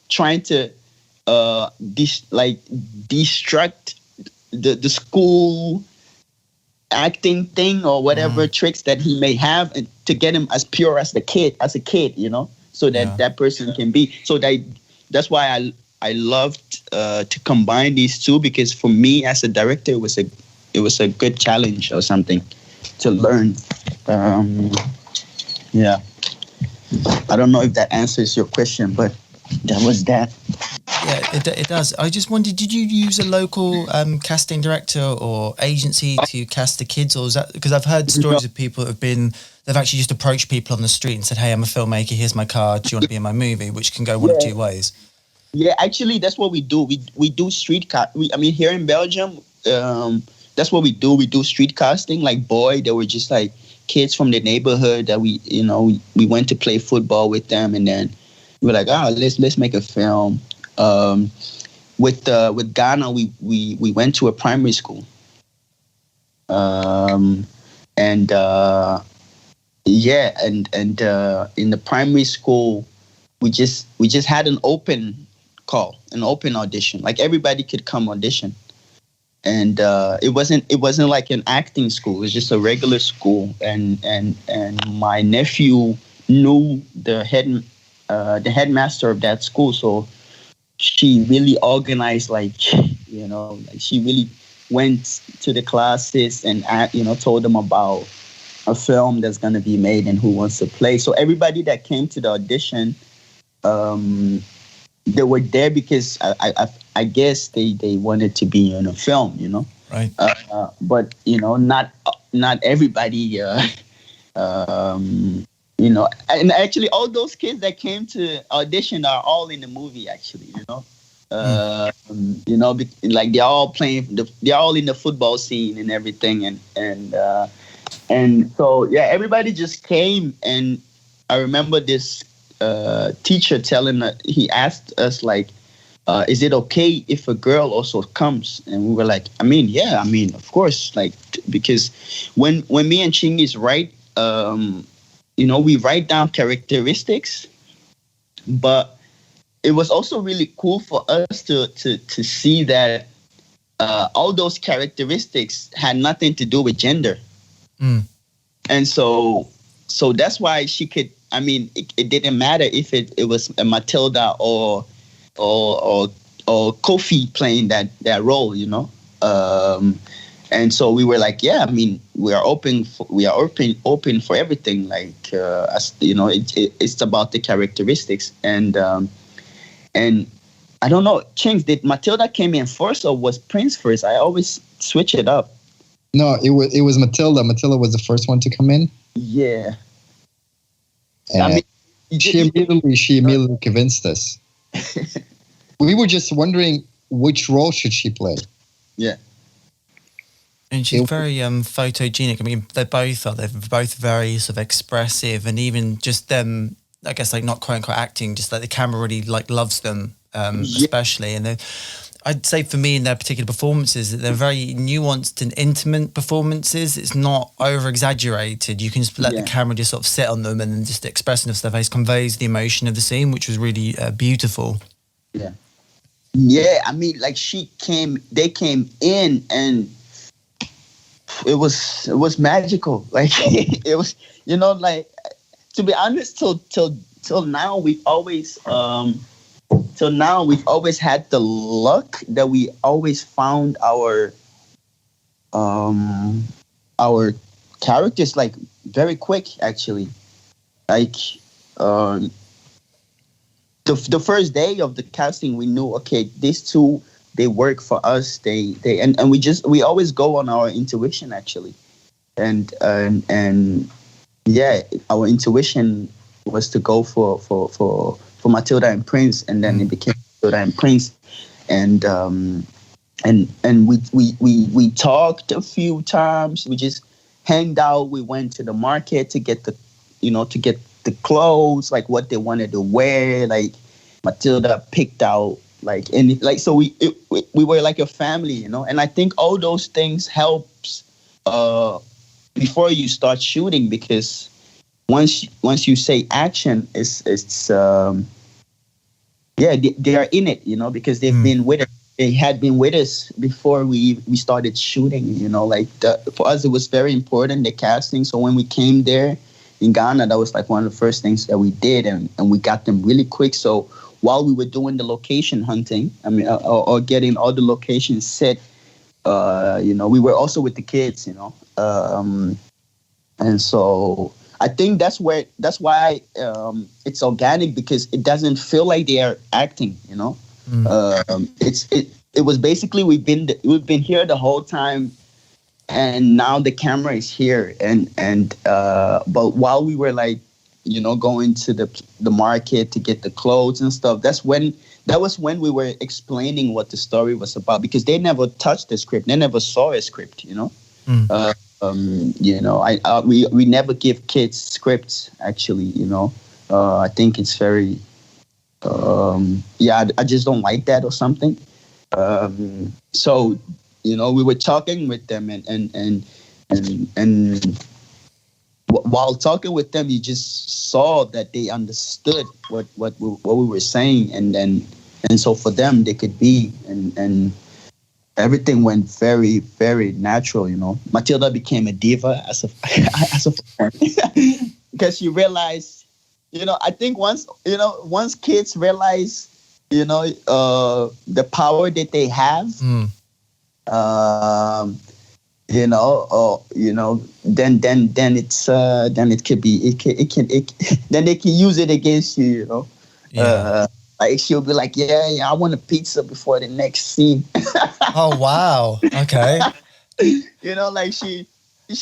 [SPEAKER 2] trying to destruct the school acting thing or whatever tricks that he may have, and to get him as pure as a kid, so that person can be. So that's why I loved to combine these two, because for me as a director, it was a good challenge or something to learn. I don't know if that answers your question, but that was that.
[SPEAKER 1] Yeah, it does. I just wondered, did you use a local casting director or agency to cast the kids, or is that because I've heard stories of people that they've actually just approached people on the street and said, "Hey, I'm a filmmaker. Here's my card. Do you want to be in my movie?" Which can go one of two ways.
[SPEAKER 2] Yeah, actually, that's what we do. We do street cast. Here in Belgium, that's what we do. We do street casting. Like they were just like kids from the neighborhood that we went to play football with them, and then we were like, let's make a film. With Ghana, we went to a primary school, and in the primary school, we just had an open call, an open audition. Like everybody could come audition, and it wasn't like an acting school. It was just a regular school, and my nephew knew the headmaster of that school, so she really organized, she really went to the classes and told them about a film that's going to be made and who wants to play. So everybody that came to the audition, they were there because I guess they wanted to be in a film,
[SPEAKER 1] Right.
[SPEAKER 2] But not everybody. And actually, all those kids that came to audition are all in the movie. Actually, like they're all they're all in the football scene and everything, and so yeah, everybody just came. And I remember this teacher telling us, he asked us like, is it okay if a girl also comes? And we were like, of course, like, because when me and Chingiz write, we write down characteristics, but it was also really cool for us to see that all those characteristics had nothing to do with gender. And so that's why she could, it didn't matter if it was a Matilda or Kofi playing that role, and so we were like, we are open for everything. Like, it's about the characteristics. And I don't know, Chings, did Matilda came in first or was Prince first? I always switch it up.
[SPEAKER 4] No, it was Matilda. Matilda was the first one to come in.
[SPEAKER 2] Yeah.
[SPEAKER 4] And she immediately convinced us. We were just wondering which role should she play.
[SPEAKER 2] Yeah.
[SPEAKER 1] And she's very photogenic. I mean, they're both very sort of expressive, and even just them, I guess, like not quote unquote acting, just like the camera really like loves them, especially. And I'd say for me in their particular performances that they're very nuanced and intimate performances. It's not over exaggerated. You can just let the camera just sort of sit on them, and then just the expression of their face conveys the emotion of the scene, which was really beautiful.
[SPEAKER 2] Yeah. Yeah, like they came in, and it was magical. Like it was, like, to be honest, till now we've always had the luck that we always found our characters like very quick, actually. Like the first day of the casting, we knew, okay, these two, they work for us. And we always go on our intuition, actually. And yeah, our intuition was to go for Matilda and Prince, and then it became Matilda and Prince. And we talked a few times. We just hanged out. We went to the market to get the clothes, like what they wanted to wear. Like Matilda picked out so we were like a family, And I think all those things helps before you start shooting, because once you say action, they are in it, because they've been with us. They had been with us before we started shooting, for us it was very important, the casting. So when we came there in Ghana, that was like one of the first things that we did, and we got them really quick. So while we were doing the location hunting, or getting all the locations set, we were also with the kids, and so I think that's why it's organic, because it doesn't feel like they are acting, It was basically we've been here the whole time, and now the camera is here, but while we were like, going to the market to get the clothes and stuff, that was when we were explaining what the story was about, because they never touched the script, they never saw a script, we never give kids scripts, actually, I think it's very I just don't like that or something. So we were talking with them, and while talking with them, you just saw that they understood what we were saying, and so for them they could be, and everything went very, very natural. Matilda became a diva as a friend, because you realize, I think once kids realize, the power that they have, then it's then it could be then they can use it against you,
[SPEAKER 1] Yeah.
[SPEAKER 2] Like she'll be like, yeah, I want a pizza before the next scene.
[SPEAKER 1] Oh wow. Okay.
[SPEAKER 2] You know, like she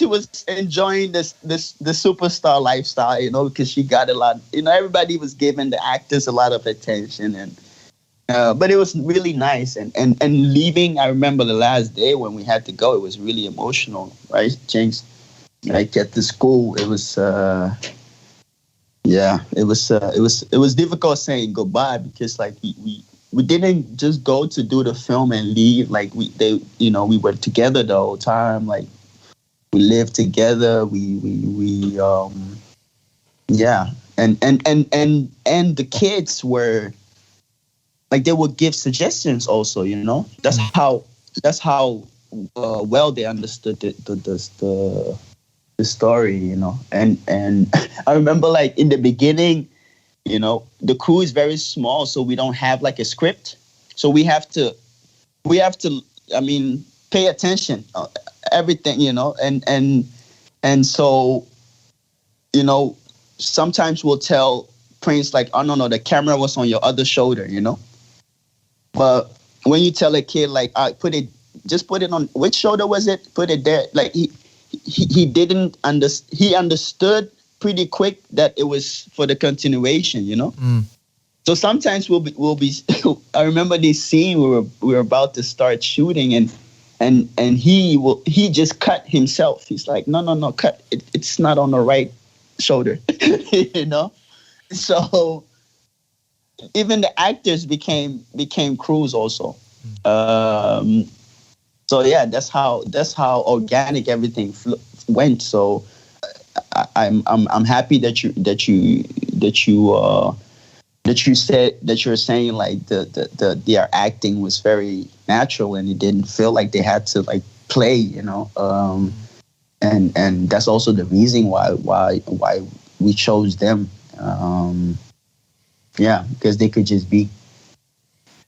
[SPEAKER 2] was enjoying the superstar lifestyle, you know, because she got a lot. You know, everybody was giving the actors a lot of attention, and but it was really nice. And leaving, I remember the last day when we had to go. It was really emotional, right, James? Like at the school, it was. Yeah, it was difficult saying goodbye because like we didn't just go to do the film and leave. Like we were together the whole time. Like we lived together. Yeah, and the kids were like they would give suggestions also. You know, that's how well they understood the story, you know, and I remember like in the beginning, you know, the crew is very small, so we don't have like a script, so we have to, I mean, pay attention, everything, you know, and so, you know, sometimes we'll tell Prince like, oh no, the camera was on your other shoulder, you know, but when you tell a kid like, put it on, which shoulder was it? Put it there, like he didn't he understood pretty quick that it was for the continuation, you know. So sometimes we'll be I remember this scene we were about to start shooting and he just cut himself. He's like, no, cut it's not on the right shoulder. You know, so even the actors became crews also. So yeah, that's how organic everything went. So I'm happy that you're saying like their acting was very natural and it didn't feel like they had to like play, you know. And that's also the reason why we chose them. Yeah, because they could just be.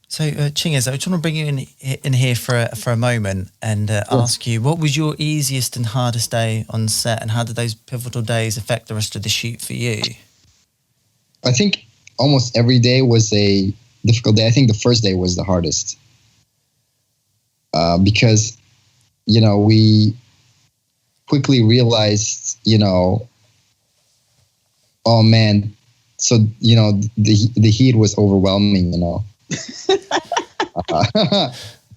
[SPEAKER 1] So, Chingiz, I just want to bring you in here for a moment and ask you, what was your easiest and hardest day on set, and how did those pivotal days affect the rest of the shoot for you?
[SPEAKER 4] I think almost every day was a difficult day. I think the first day was the hardest because, you know, we quickly realized, you know, oh man, so, you know, the heat was overwhelming, you know.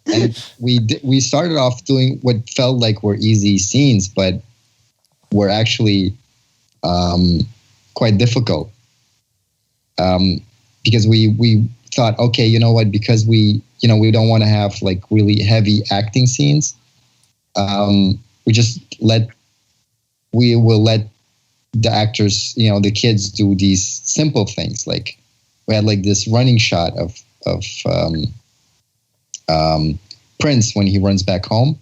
[SPEAKER 4] And we started off doing what felt like were easy scenes, but were actually quite difficult because we thought, okay, you know what, because we don't want to have like really heavy acting scenes, we will let the actors, you know, the kids do these simple things. Like we had like this running shot of Prince when he runs back home.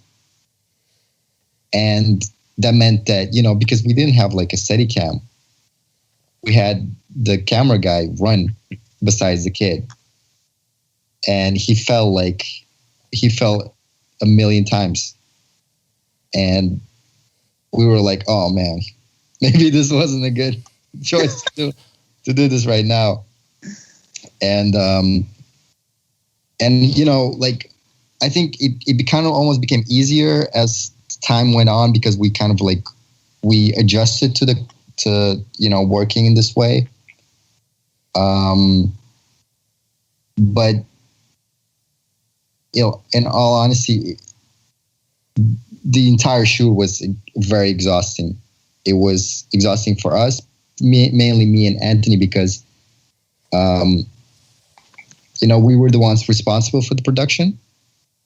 [SPEAKER 4] And that meant that, you know, because we didn't have like a Steadicam, we had the camera guy run besides the kid. And he fell a million times. And we were like, oh man, maybe this wasn't a good choice to do this right now. And you know, like, I think it kind of almost became easier as time went on because we kind of like, we adjusted to you know, working in this way. But, you know, in all honesty, the entire shoot was very exhausting. It was exhausting for us, mainly me and Anthony, because, you know, we were the ones responsible for the production.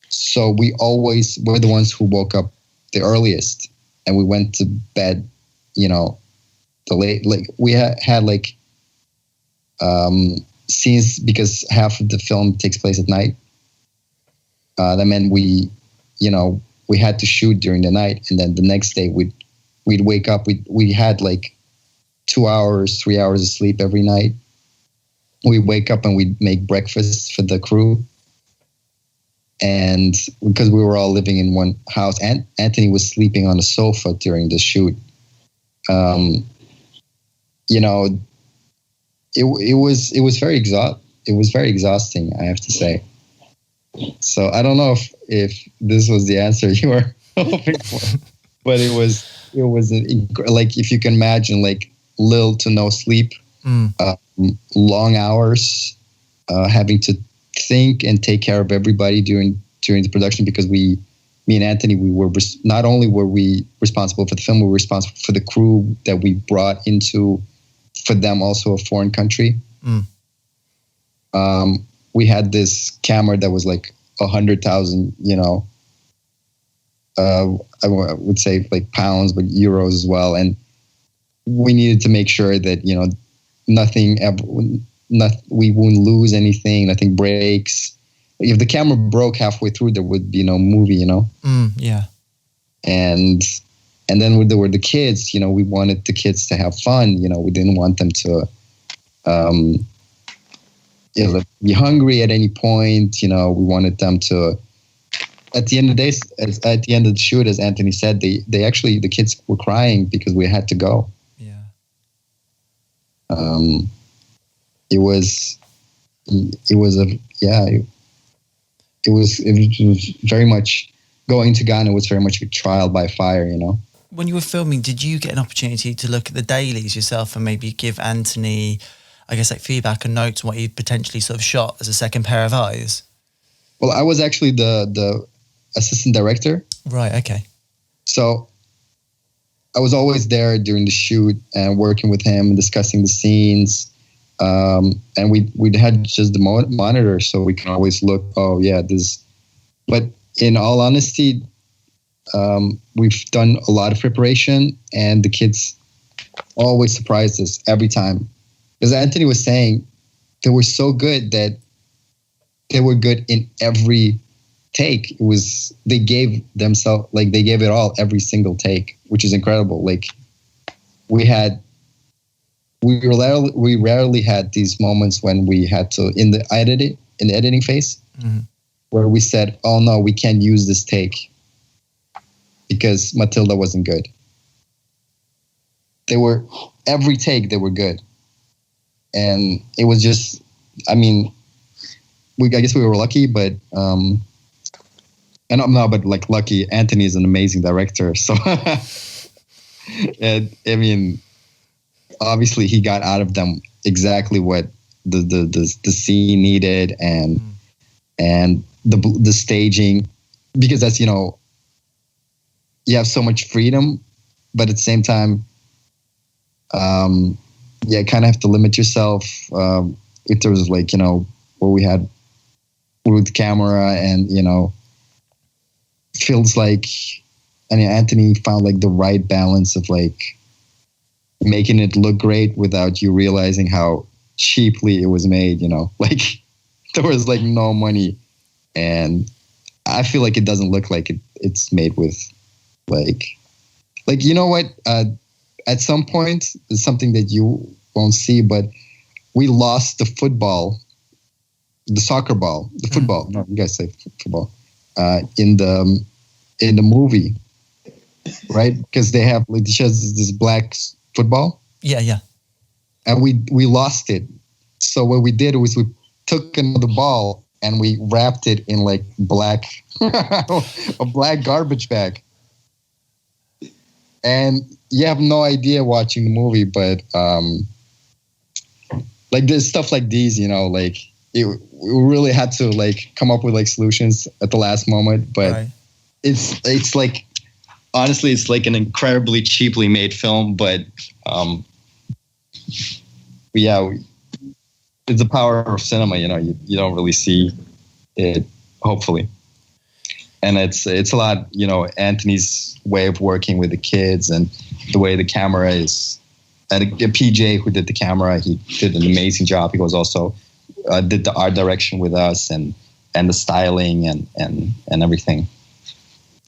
[SPEAKER 4] So we always were the ones who woke up the earliest and we went to bed, you know, the late, like we had like scenes because half of the film takes place at night. That meant we had to shoot during the night, and then the next day we'd wake up. We had like 2 hours, 3 hours of sleep every night. We wake up and we'd make breakfast for the crew. And because we were all living in one house, and Anthony was sleeping on a sofa during the shoot. You know, it was very was very exhausting, I have to say. So I don't know if this was the answer you were hoping for, but it was like, if you can imagine, like little to no sleep, long hours, having to think and take care of everybody during the production, because me and Anthony, we were not only were we responsible for the film, we were responsible for the crew that we brought into, for them also a foreign country. We had this camera that was like 100,000, I would say like pounds, but euros as well. And we needed to make sure that, we wouldn't lose anything, nothing breaks. If the camera broke halfway through, there would be no movie,
[SPEAKER 1] Yeah.
[SPEAKER 4] And then there were the kids, we wanted the kids to have fun, we didn't want them to be hungry at any point, we wanted them to, at the end of the day, at the end of the shoot, as Anthony said, they actually, the kids were crying because we had to go.
[SPEAKER 1] Yeah.
[SPEAKER 4] It was very much, going to Ghana was very much a trial by fire,
[SPEAKER 1] When you were filming, did you get an opportunity to look at the dailies yourself and maybe give Anthony, I guess, like feedback and notes on what he'd potentially sort of shot as a second pair of eyes?
[SPEAKER 4] Well, I was actually the assistant director.
[SPEAKER 1] Right, okay.
[SPEAKER 4] So I was always there during the shoot and working with him and discussing the scenes. And we had just the monitor, so we can always look, this. But in all honesty, we've done a lot of preparation, and the kids always surprised us every time. As Anthony was saying, they were so good that they were good in every take. They gave themselves, like they gave it all every single take, which is incredible. Like we rarely had these moments when we had to, in the editing phase, where we said, oh no, we can't use this take because Matilda wasn't good. Every take they were good. And it was just, I guess we were lucky, but lucky. Anthony is an amazing director, so and obviously he got out of them exactly what the scene needed, and the staging, because that's, you have so much freedom, but at the same time, you kind of have to limit yourself in terms of like, what we had with camera, and feels like, Anthony found like the right balance of like making it look great without you realizing how cheaply it was made, like there was like no money, and I feel like it doesn't look like it's made with like what, at some point, it's something that you won't see, but we lost the football, the soccer ball, the football. No, you guys say football. In the movie, right? Because they have like this black football.
[SPEAKER 1] Yeah.
[SPEAKER 4] And we lost it. So what we did was we took another ball and we wrapped it in like a black garbage bag. And you have no idea watching the movie, but like there's stuff like these, like we really had to like come up with like solutions at the last moment. But
[SPEAKER 1] right.
[SPEAKER 3] It's like, honestly, it's like an incredibly cheaply made film, but it's the power of cinema. You don't really see it, hopefully. And it's a lot, Anthony's way of working with the kids and the way the camera is. And PJ, who did the camera, he did an amazing job. He was also did the art direction with us and the styling and everything.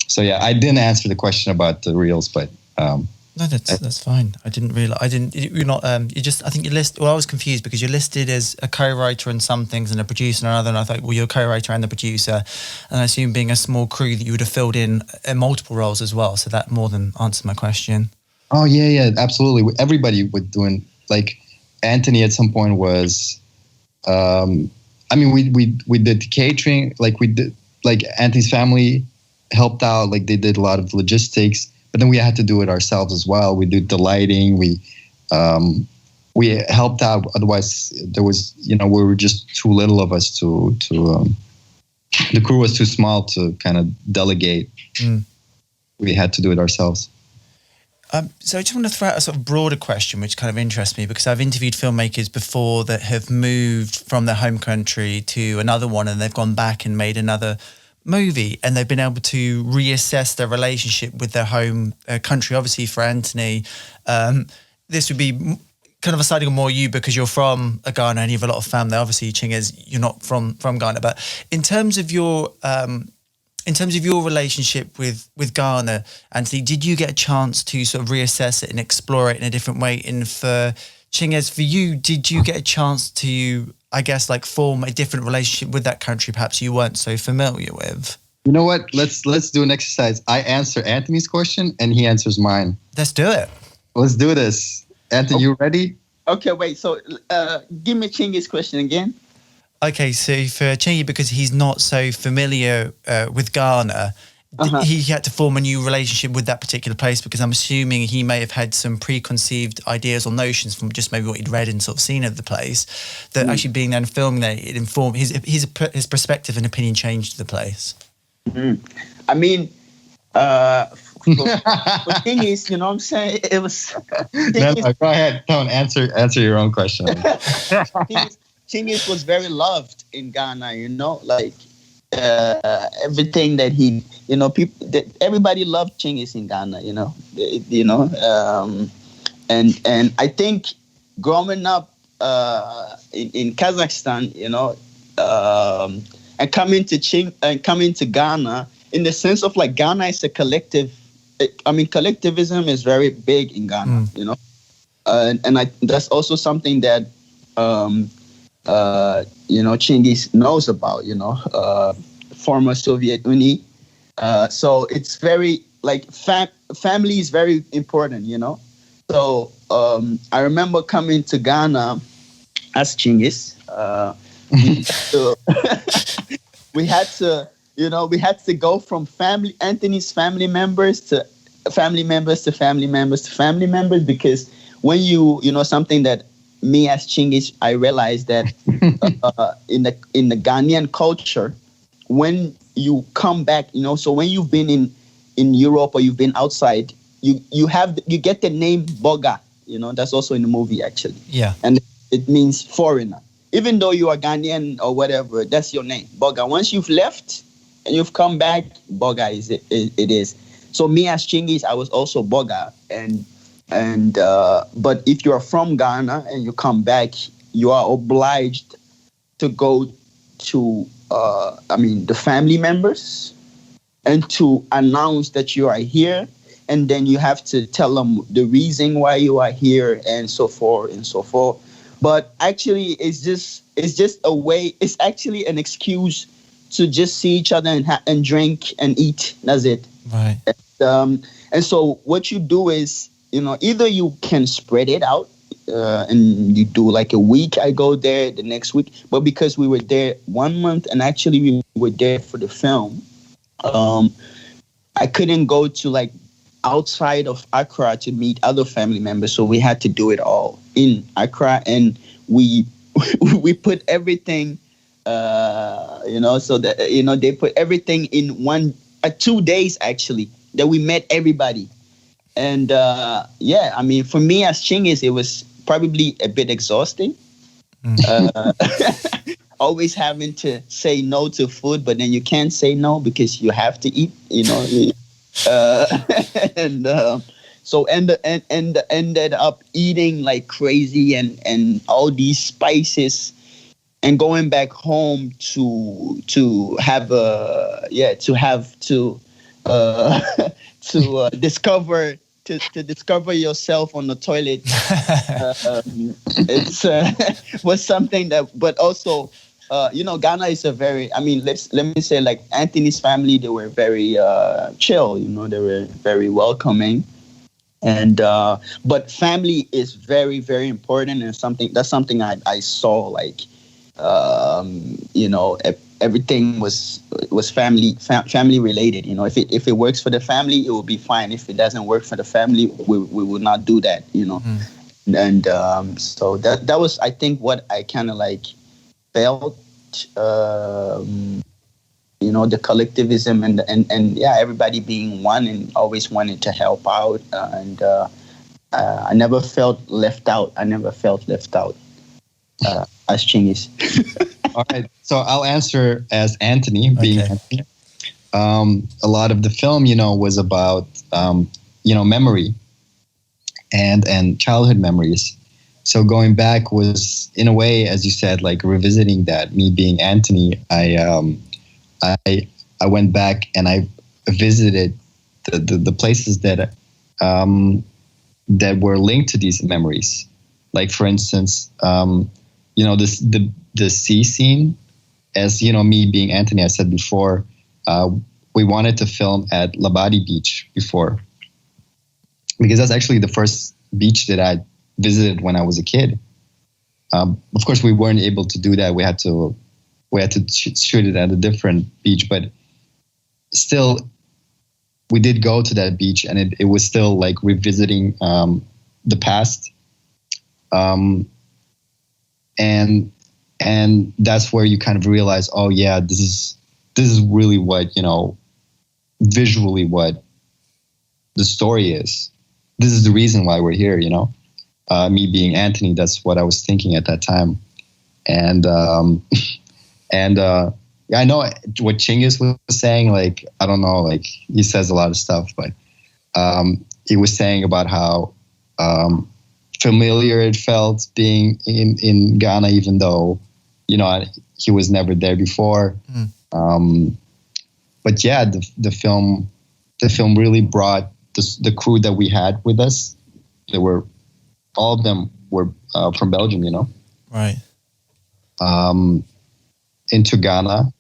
[SPEAKER 3] So yeah, I didn't answer the question about the reels, but
[SPEAKER 1] no, that's fine. I didn't realize. You're not. You just. I think you list. Well, I was confused because you're listed as a co-writer on some things and a producer on another. And I thought, well, you're a co-writer and the producer, and I assume being a small crew that you would have filled in multiple roles as well. So that more than answered my question.
[SPEAKER 4] Oh yeah, absolutely. Everybody was doing, like, Anthony at some point was I mean, we did catering, like we did, like Anthony's family helped out, like they did a lot of logistics, but then we had to do it ourselves as well. We did the lighting, we helped out. Otherwise, there was, we were just too little of us to the crew was too small to kind of delegate. We had to do it ourselves.
[SPEAKER 1] So I just want to throw out a sort of broader question, which kind of interests me, because I've interviewed filmmakers before that have moved from their home country to another one, and they've gone back and made another movie, and they've been able to reassess their relationship with their home country. Obviously, for Anthony, this would be kind of a siding on more you because you're from Ghana and you have a lot of family. Obviously, Chingiz, you're not from Ghana, but in terms of your relationship with Ghana, Anthony, did you get a chance to sort of reassess it and explore it in a different way? And for Chingiz, for you, did you get a chance to, I guess, like form a different relationship with that country perhaps you weren't so familiar with?
[SPEAKER 4] You know what? Let's do an exercise. I answer Anthony's question and he answers mine.
[SPEAKER 1] Let's do it.
[SPEAKER 4] Let's do this. Anthony, you ready?
[SPEAKER 2] Okay, wait. So give me Chingiz's question again.
[SPEAKER 1] Okay, so for Chingy, because he's not so familiar with Ghana, he had to form a new relationship with that particular place, because I'm assuming he may have had some preconceived ideas or notions from just maybe what he'd read and sort of seen of the place, that actually being there and filming there, it informed his perspective and opinion changed the place.
[SPEAKER 2] I mean, for Chingiz, you know what I'm saying? It was...
[SPEAKER 4] No, go ahead. Don't answer your own question.
[SPEAKER 2] Chingiz was very loved in Ghana, like everything that he, everybody loved Chingiz in Ghana, and I think growing up in Kazakhstan, and coming to Ghana, in the sense of like Ghana is a collective. I mean, collectivism is very big in Ghana, and that's also something that Chingiz knows about, former Soviet Union. So it's very like family is very important, So I remember coming to Ghana as Chingiz. We had to go from Anthony's family members to family members to family members to family members, because when something that me as Chingiz, I realized that in the Ghanaian culture, when you come back, so when you've been in Europe or you've been outside, you get the name Boga, that's also in the movie actually. Yeah. And it means foreigner. Even though you are Ghanaian or whatever, that's your name, Boga. Once you've left and you've come back, Boga it is. So me as Chingiz, I was also Boga, but if you are from Ghana and you come back, you are obliged to go to the family members and to announce that you are here, and then you have to tell them the reason why you are here, and so forth and so forth. But actually, it's just a way. It's actually an excuse to just see each other and drink and eat. That's it.
[SPEAKER 1] Right.
[SPEAKER 2] And so what you do is, either you can spread it out and you do like a week. I go there the next week, but because we were there 1 month and actually we were there for the film, I couldn't go to like outside of Accra to meet other family members. So we had to do it all in Accra, and we put everything, so that, they put everything in 2 days actually, that we met everybody. And for me as Chingiz, it was probably a bit exhausting. Always having to say no to food, but then you can't say no because you have to eat, so ended up eating like crazy and all these spices, and going back home to discover yourself on the toilet. Was something that, but also, Ghana is a very, let me say, like Anthony's family, they were very chill, they were very welcoming. And, but family is very, very important, and that's something I saw, like, everything was family related. If it works for the family, it will be fine. If it doesn't work for the family, we will not do that. And so that was, I think, what I kind of like felt. The collectivism and everybody being one and always wanting to help out, and I never felt left out. As Chingiz.
[SPEAKER 3] All right, so I'll answer as Anthony, being Anthony. A lot of the film, was about memory and childhood memories. So going back was, in a way, as you said, like revisiting that. Me being Anthony, I went back and I visited the places that were linked to these memories. Like, for instance, the sea scene. As me being Anthony, I said before, we wanted to film at Labadi Beach before, because that's actually the first beach that I visited when I was a kid. Of course, we weren't able to do that. We had to shoot it at a different beach, but still, we did go to that beach, and it was still like revisiting the past, and that's where you kind of realize, oh yeah, this is really what visually what the story is. This is the reason why we're here. Me being Anthony, that's what I was thinking at that time, and I know what Chingiz was saying. Like, I don't know, like he says a lot of stuff, but he was saying about how familiar it felt being in Ghana, even though he was never there before. But yeah, the film really brought the crew that we had with us. All of them were from Belgium,
[SPEAKER 1] Right.
[SPEAKER 2] Into Ghana.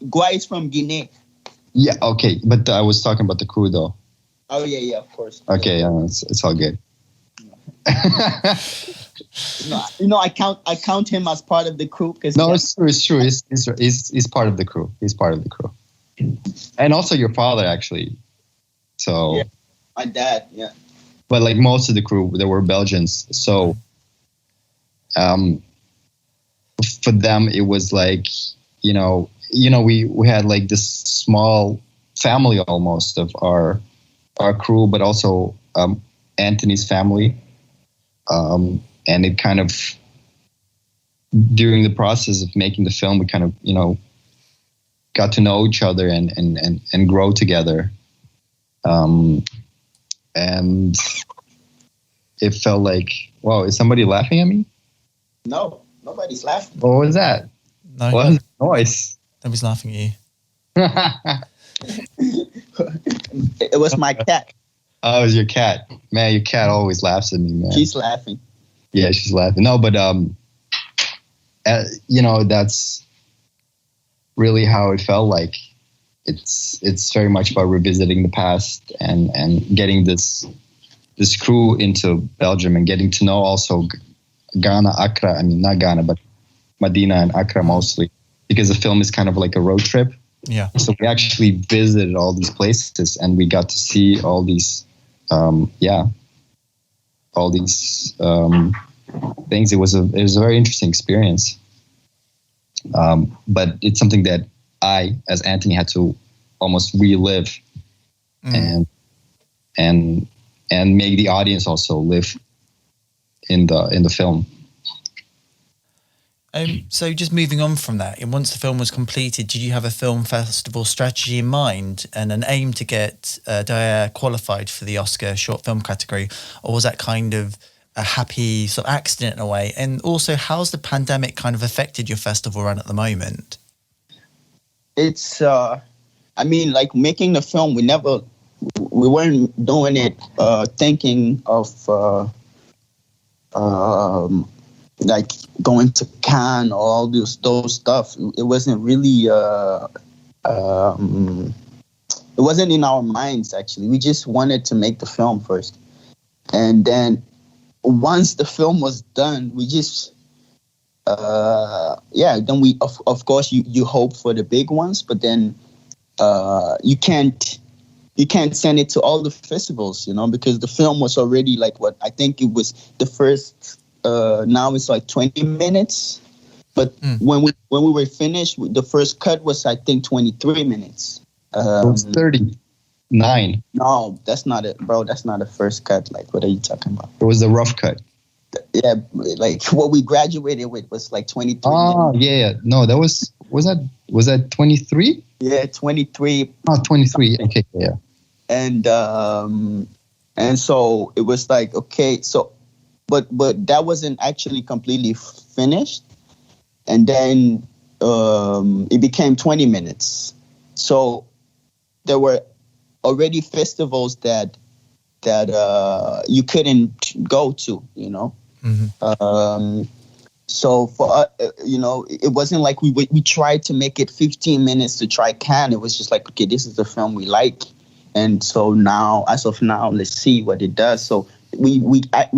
[SPEAKER 2] Gua is from Guinea.
[SPEAKER 3] Yeah, okay. But I was talking about the crew, though.
[SPEAKER 2] Oh, yeah, of course.
[SPEAKER 3] Okay, it's all good.
[SPEAKER 2] I count him as part of the crew.
[SPEAKER 3] No, it's true. He's part of the crew. He's part of the crew. And also your father, actually. So.
[SPEAKER 2] Yeah, my dad, yeah.
[SPEAKER 3] But like most of the crew, they were Belgians. So, for them, it was like, we had like this small family almost of our crew, but also Anthony's family. And it kind of, during the process of making the film, we kind of, got to know each other and grow together. And it felt like, wow, is somebody laughing at me?
[SPEAKER 2] No, nobody's laughing.
[SPEAKER 3] What was that?
[SPEAKER 1] No,
[SPEAKER 3] what was the noise?
[SPEAKER 1] Nobody's laughing at you.
[SPEAKER 2] It was my cat.
[SPEAKER 3] Oh, it was your cat. Man, your cat always laughs at me, man.
[SPEAKER 2] She's laughing.
[SPEAKER 3] Yeah, she's laughing. No, but that's really how it felt like. It's very much about revisiting the past and getting this crew into Belgium and getting to know also Ghana, Accra. I mean, not Ghana, but Medina and Accra mostly, because the film is kind of like a road trip.
[SPEAKER 1] Yeah. So
[SPEAKER 3] we actually visited all these places and we got to see all these, things. It was a very interesting experience. But it's something that I, as Anthony, had to almost relive and make the audience also live in the film.
[SPEAKER 1] So just moving on from that, and once the film was completed, did you have a film festival strategy in mind and an aim to get Daer qualified for the Oscar short film category, or was that kind of a happy sort of accident in a way? And also, how's the pandemic kind of affected your festival run at the moment?
[SPEAKER 2] It's, like making the film, we weren't doing it thinking of like going to Cannes or all those stuff. It wasn't really, it wasn't in our minds, actually. We just wanted to make the film first. And then once the film was done, we just then we of course you hope for the big ones, but then you can't send it to all the festivals, because the film was already like what I think it was the first. Now it's like 20 minutes, but when we were finished, the first cut was I think 23 minutes.
[SPEAKER 3] It was 39.
[SPEAKER 2] No, that's not it, bro. That's not a first cut. Like, what are you talking about?
[SPEAKER 3] It was a rough cut.
[SPEAKER 2] Yeah, like what we graduated with was like 23.
[SPEAKER 3] Oh, yeah. No, that was that 23?
[SPEAKER 2] Yeah, 23.
[SPEAKER 3] Oh, 23. Okay, yeah.
[SPEAKER 2] And so it was like, okay, so but that wasn't actually completely finished. And then it became 20 minutes. So there were already festivals that you couldn't go to, so for us, it wasn't like we tried to make it 15 minutes to try Cannes. It was just like, okay, this is the film we like, and so now, as of now, let's see what it does. So we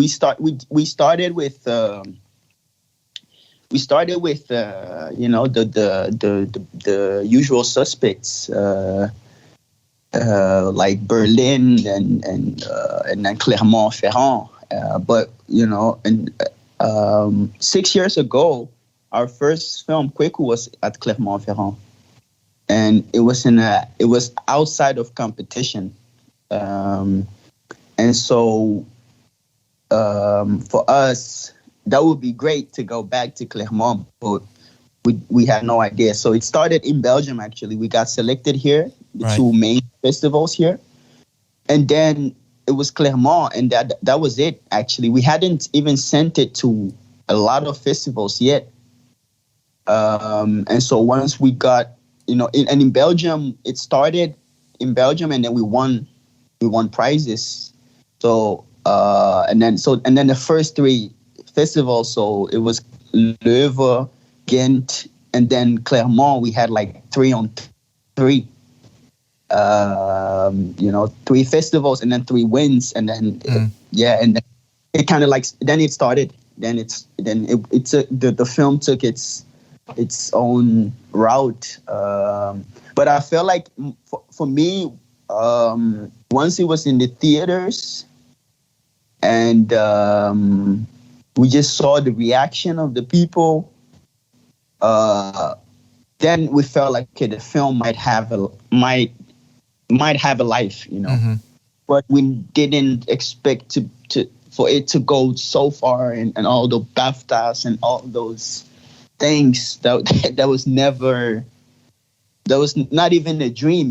[SPEAKER 2] started with the usual suspects. Like Berlin and then Clermont-Ferrand, but 6 years ago, our first film, Kweku, was at Clermont-Ferrand, and it was outside of competition, and so for us that would be great to go back to Clermont, but we had no idea. So it started in Belgium. Actually, we got selected here. The two main festivals here, and then it was Clermont, and that was it. Actually, we hadn't even sent it to a lot of festivals yet, and so once we got, in Belgium, it started in Belgium, and then we won prizes. So and then the first three festivals, so it was Leuven, Ghent, and then Clermont. We had like 3 on 3. 3 festivals and then 3 wins, and then and then it kind of like then it started. The film took its own route. But I felt like for me, once it was in the theaters, and we just saw the reaction of the people, then we felt like, okay, the film might have a life, but we didn't expect for it to go so far, and all the BAFTAs and all those things. That was not even a dream,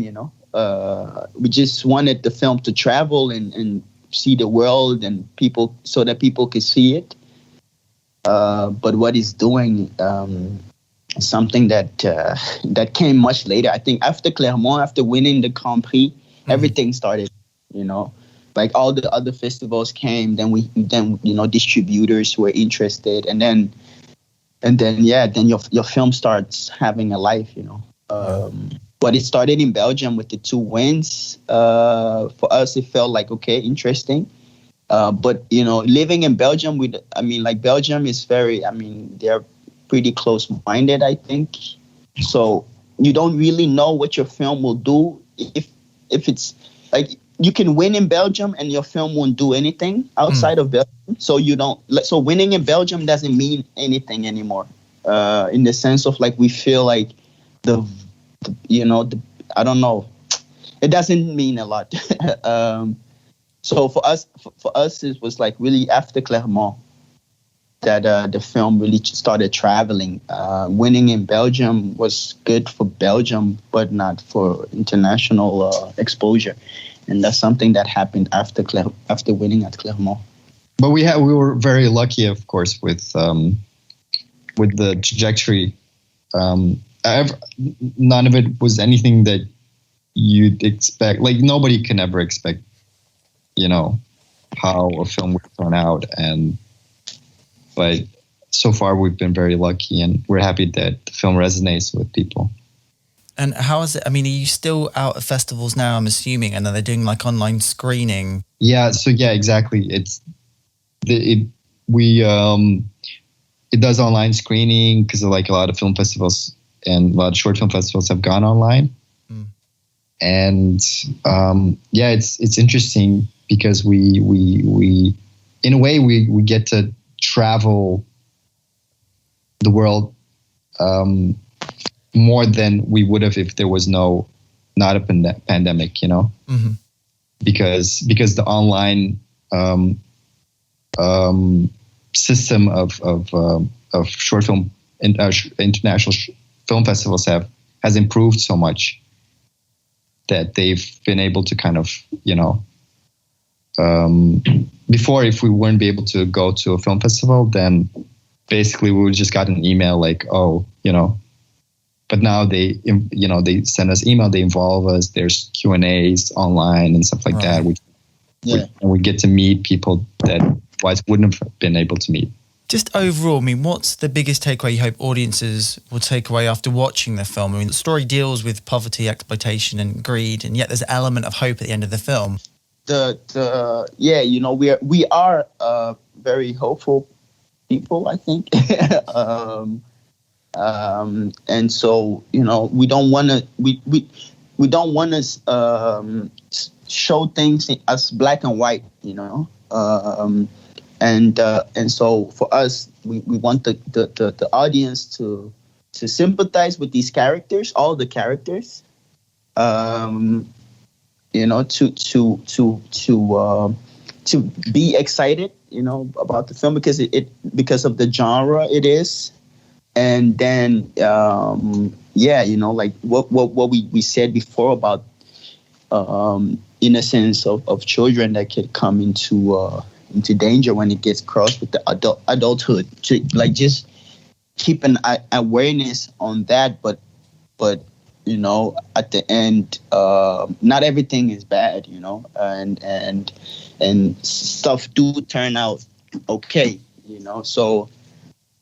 [SPEAKER 2] we just wanted the film to travel and see the world and people, so that people could see it. But what it's doing, something that came much later. I think after Clermont, after winning the Grand Prix, everything started, like all the other festivals came, then distributors were interested, and then your film starts having a life, But it started in Belgium with the 2 wins. For us, it felt like, okay, interesting. But living in Belgium Belgium is they're pretty close-minded, I think. So you don't really know what your film will do if it's like you can win in Belgium and your film won't do anything outside of Belgium. So so winning in Belgium doesn't mean anything anymore. In the sense of like we feel like I don't know, it doesn't mean a lot. So for us, it was like really after Clermont that the film really started traveling. Winning in Belgium was good for Belgium, but not for international exposure. And that's something that happened after winning at Clermont.
[SPEAKER 3] But we were very lucky, of course, with the trajectory. None of it was anything that you'd expect. Like nobody can ever expect, how a film would turn out. But so far we've been very lucky, and we're happy that the film resonates with people.
[SPEAKER 1] And how is it? Are you still out at festivals now, I'm assuming, and are they doing like online screening?
[SPEAKER 3] Yeah, so exactly. It's it does online screening because like a lot of film festivals and a lot of short film festivals have gone online. And yeah, it's interesting because we in a way we get to travel the world more than we would have if there was not a pandemic, you know, because the online system of short film international film festivals has improved so much that they've been able to kind of, you know, before, if we weren't be able to go to a film festival, then basically we would just got an email like, oh, you know, but now they send us email, they involve us, there's Q&As online and stuff like that. We get to meet people that otherwise wouldn't have been able to meet.
[SPEAKER 1] Just overall, I mean, what's the biggest takeaway you hope audiences will take away after watching the film? I mean, the story deals with poverty, exploitation, and greed, and yet there's an element of hope at the end of the film.
[SPEAKER 2] Yeah, you know, we are very hopeful people, I think, and so, you know, we don't want to show things as black and white, you know. And so for us, we want the audience to sympathize with these characters, all the characters, you know, to be excited, you know, about the film because because of the genre it is, and then yeah, you know, like what we said before about innocence of children that could come into danger when it gets crossed with the adulthood. To like just keep an awareness on that, but you know, at the end, not everything is bad, you know, and stuff do turn out okay, you know. So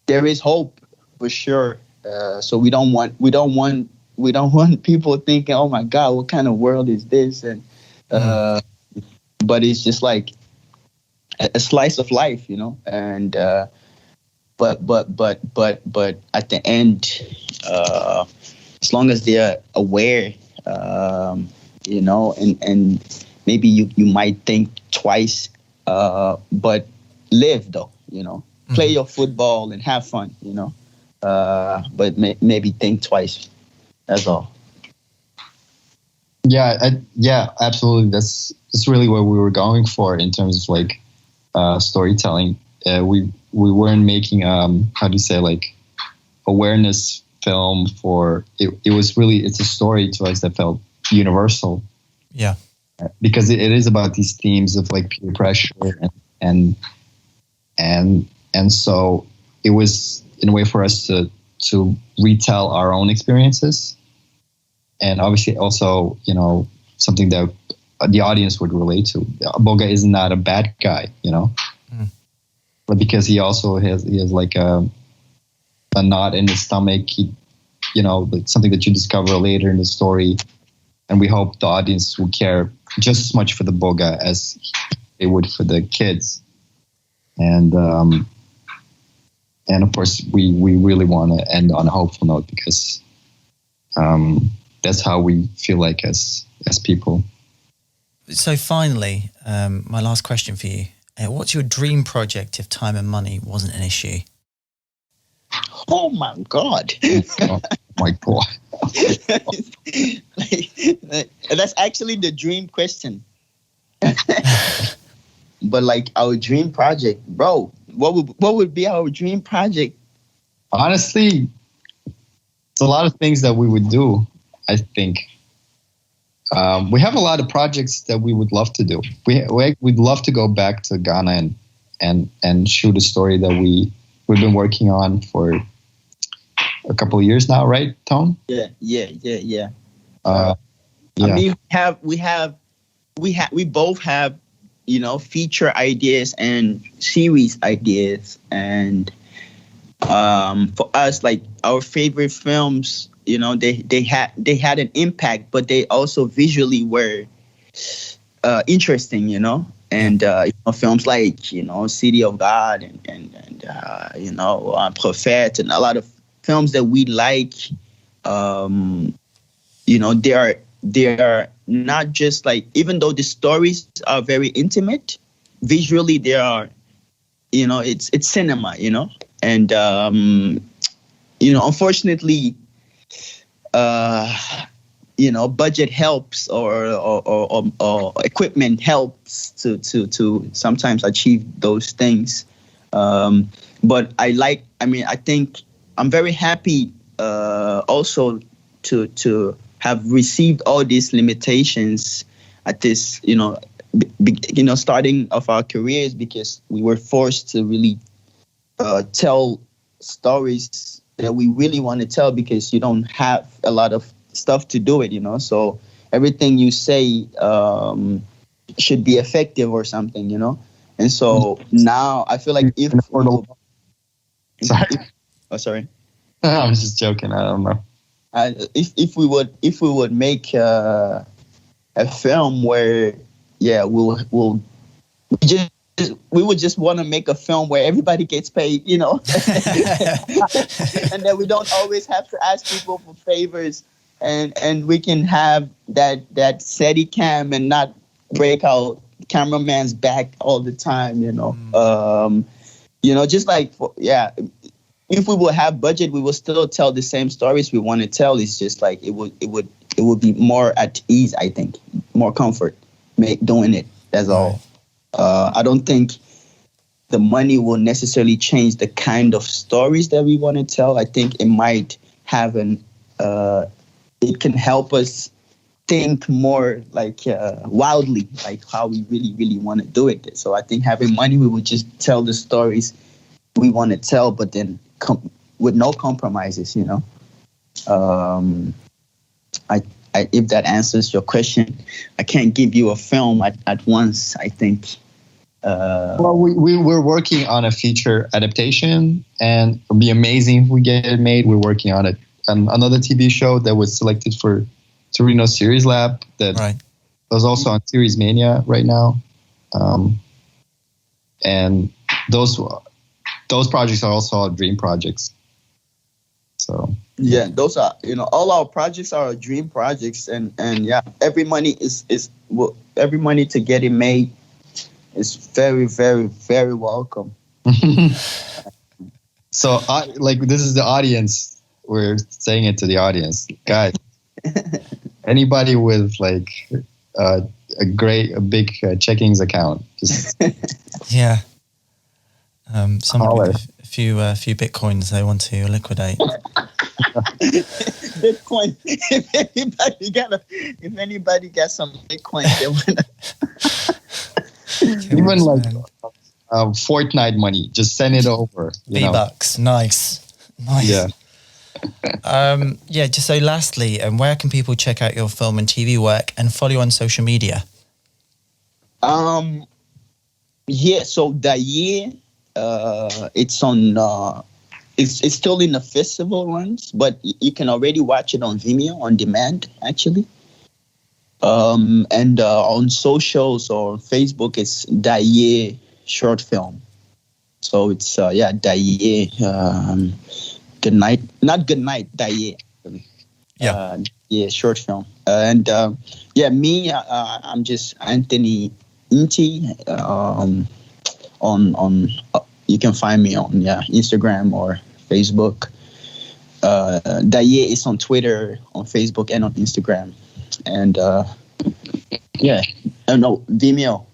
[SPEAKER 2] there is hope for sure. So we don't want people thinking, oh my God, what kind of world is this? And but it's just like a slice of life, you know, and but at the end, as long as they're aware, you know, and maybe you might think twice, but live though, you know, play your football and have fun, you know, but maybe think twice. That's all.
[SPEAKER 3] Yeah, absolutely. That's really what we were going for in terms of like storytelling. We weren't making how do you say, like, awareness film for it. It was really, it's a story to us that felt universal.
[SPEAKER 1] Yeah,
[SPEAKER 3] because it is about these themes of like peer pressure and so it was in a way for us to retell our own experiences, and obviously also, you know, something that the audience would relate to. Boga is not a bad guy, you know, but because he has like a knot in his stomach, you know, something that you discover later in the story, and we hope the audience will care just as much for the Boga as they would for the kids, and of course we really want to end on a hopeful note because that's how we feel like as people.
[SPEAKER 1] So finally, my last question for you. What's your dream project if time and money wasn't an issue?
[SPEAKER 2] Oh my God.
[SPEAKER 3] Oh my God.
[SPEAKER 2] That's actually the dream question. But like our dream project, bro, what would be our dream project?
[SPEAKER 3] Honestly, it's a lot of things that we would do, I think. We have a lot of projects that we would love to do. We'd love to go back to Ghana and shoot a story that we've been working on for a couple of years now, right, Tom?
[SPEAKER 2] Yeah.
[SPEAKER 3] Yeah.
[SPEAKER 2] I mean, we both have, you know, feature ideas and series ideas, and for us, like our favorite films, you know, they had an impact, but they also visually were interesting, you know. And films like City of God and Prophet, and a lot of films that we like. They are not just like, even though the stories are very intimate, visually they are, it's cinema, and unfortunately, budget helps or equipment helps to sometimes achieve those things. But I think I'm very happy also to have received all these limitations at this, starting of our careers, because we were forced to really tell stories that we really want to tell, because you don't have a lot of stuff to do it, so everything you say should be effective or something, and so now I feel like sorry.
[SPEAKER 3] I was just joking. I don't know.
[SPEAKER 2] If we would make a film where we would just want to make a film where everybody gets paid, and then we don't always have to ask people for favors, and we can have that steady cam and not break our cameraman's back all the time, just like if we will have budget, we will still tell the same stories we want to tell. It's just like it would be more at ease, I think, more comfort doing it. That's all. I don't think the money will necessarily change the kind of stories that we want to tell. I think it might have it can help us think more like wildly, like how we really, really want to do it. So I think having money, we would just tell the stories we want to tell, but then with no compromises, if that answers your question. I can't give you a film at once, I think.
[SPEAKER 3] Well, we're working on a feature adaptation, and it would be amazing if we get it made. We're working on it. Another TV show that was selected for Torino Series Lab that was also on Series Mania right now. And those projects are also our dream projects. So
[SPEAKER 2] yeah, those are, all our projects are our dream projects, and every money every money to get it made is very, very, very welcome.
[SPEAKER 3] So this is the audience. We're saying it to the audience, guys. Anybody with a big checkings account, just
[SPEAKER 1] somebody with a few bitcoins they want to liquidate.
[SPEAKER 2] Bitcoin. If anybody got some Bitcoin, they want
[SPEAKER 3] even Fortnite money, just send it over.
[SPEAKER 1] V-Bucks, nice.
[SPEAKER 3] Yeah.
[SPEAKER 1] Just so lastly, where can people check out your film and TV work and follow you on social media?
[SPEAKER 2] So Daye, it's on it's still in the festival runs, but you can already watch it on Vimeo on demand, actually. And on socials or Facebook, it's Daye short film. So it's Daye. Good night, not good night. Daye. Short film. Me. I'm just Anthony Nti. On you can find me on Instagram or Facebook. Daye is on Twitter, on Facebook, and on Instagram. And Vimeo.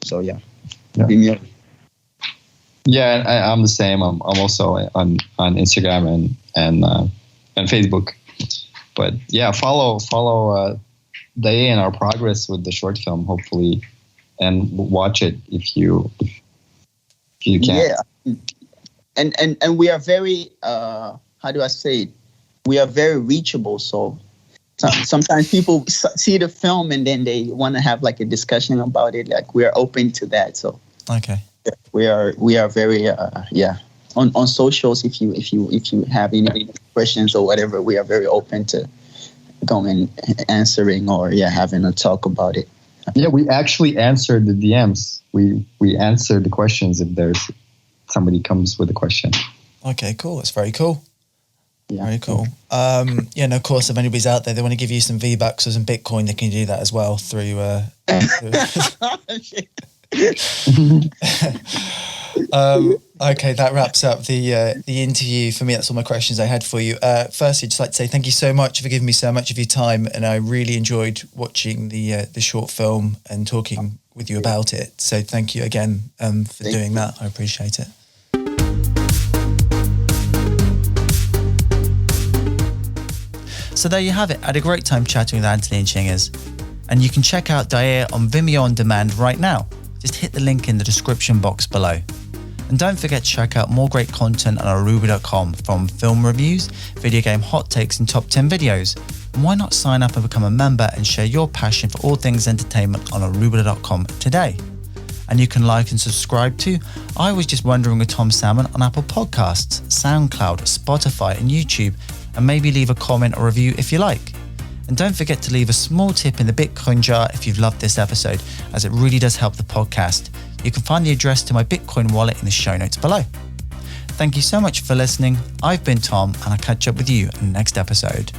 [SPEAKER 2] So Vimeo.
[SPEAKER 3] Yeah, I'm the same. I'm also on Instagram and Facebook. But follow Daye and our progress with the short film, hopefully, and watch it if you can.
[SPEAKER 2] Yeah, and we are very how do I say it? We are very reachable. So sometimes people see the film and then they want to have a discussion about it. We are open to that. So
[SPEAKER 1] okay.
[SPEAKER 2] We are very on socials. If you have any questions or whatever, we are very open to going answering or having a talk about it.
[SPEAKER 3] Yeah, we actually answered the DMs. We answered the questions if there's somebody comes with a question.
[SPEAKER 1] Okay, cool. That's very cool.
[SPEAKER 4] Yeah.
[SPEAKER 1] Very cool. And of course, if anybody's out there, they want to give you some V-Bucks or some Bitcoin, they can do that as well through. Okay, that wraps up the interview for me. That's all my questions I had for you. Firstly, I'd just like to say thank you so much for giving me so much of your time, and I really enjoyed watching the short film and talking with you about it. So thank you again for doing that. I appreciate it. So there you have it. I had a great time chatting with Anthony and Chingiz. And you can check out Dair on Vimeo on demand right now. Just hit the link in the description box below. And don't forget to check out more great content on aruba.com, from film reviews, video game hot takes and top 10 videos. And why not sign up and become a member and share your passion for all things entertainment on aruba.com today. And you can like and subscribe to I Was Just Wondering with Tom Salmon on Apple Podcasts, SoundCloud, Spotify and YouTube, and maybe leave a comment or review if you like. And don't forget to leave a small tip in the Bitcoin jar if you've loved this episode, as it really does help the podcast. You can find the address to my Bitcoin wallet in the show notes below. Thank you so much for listening. I've been Tom, and I'll catch up with you in the next episode.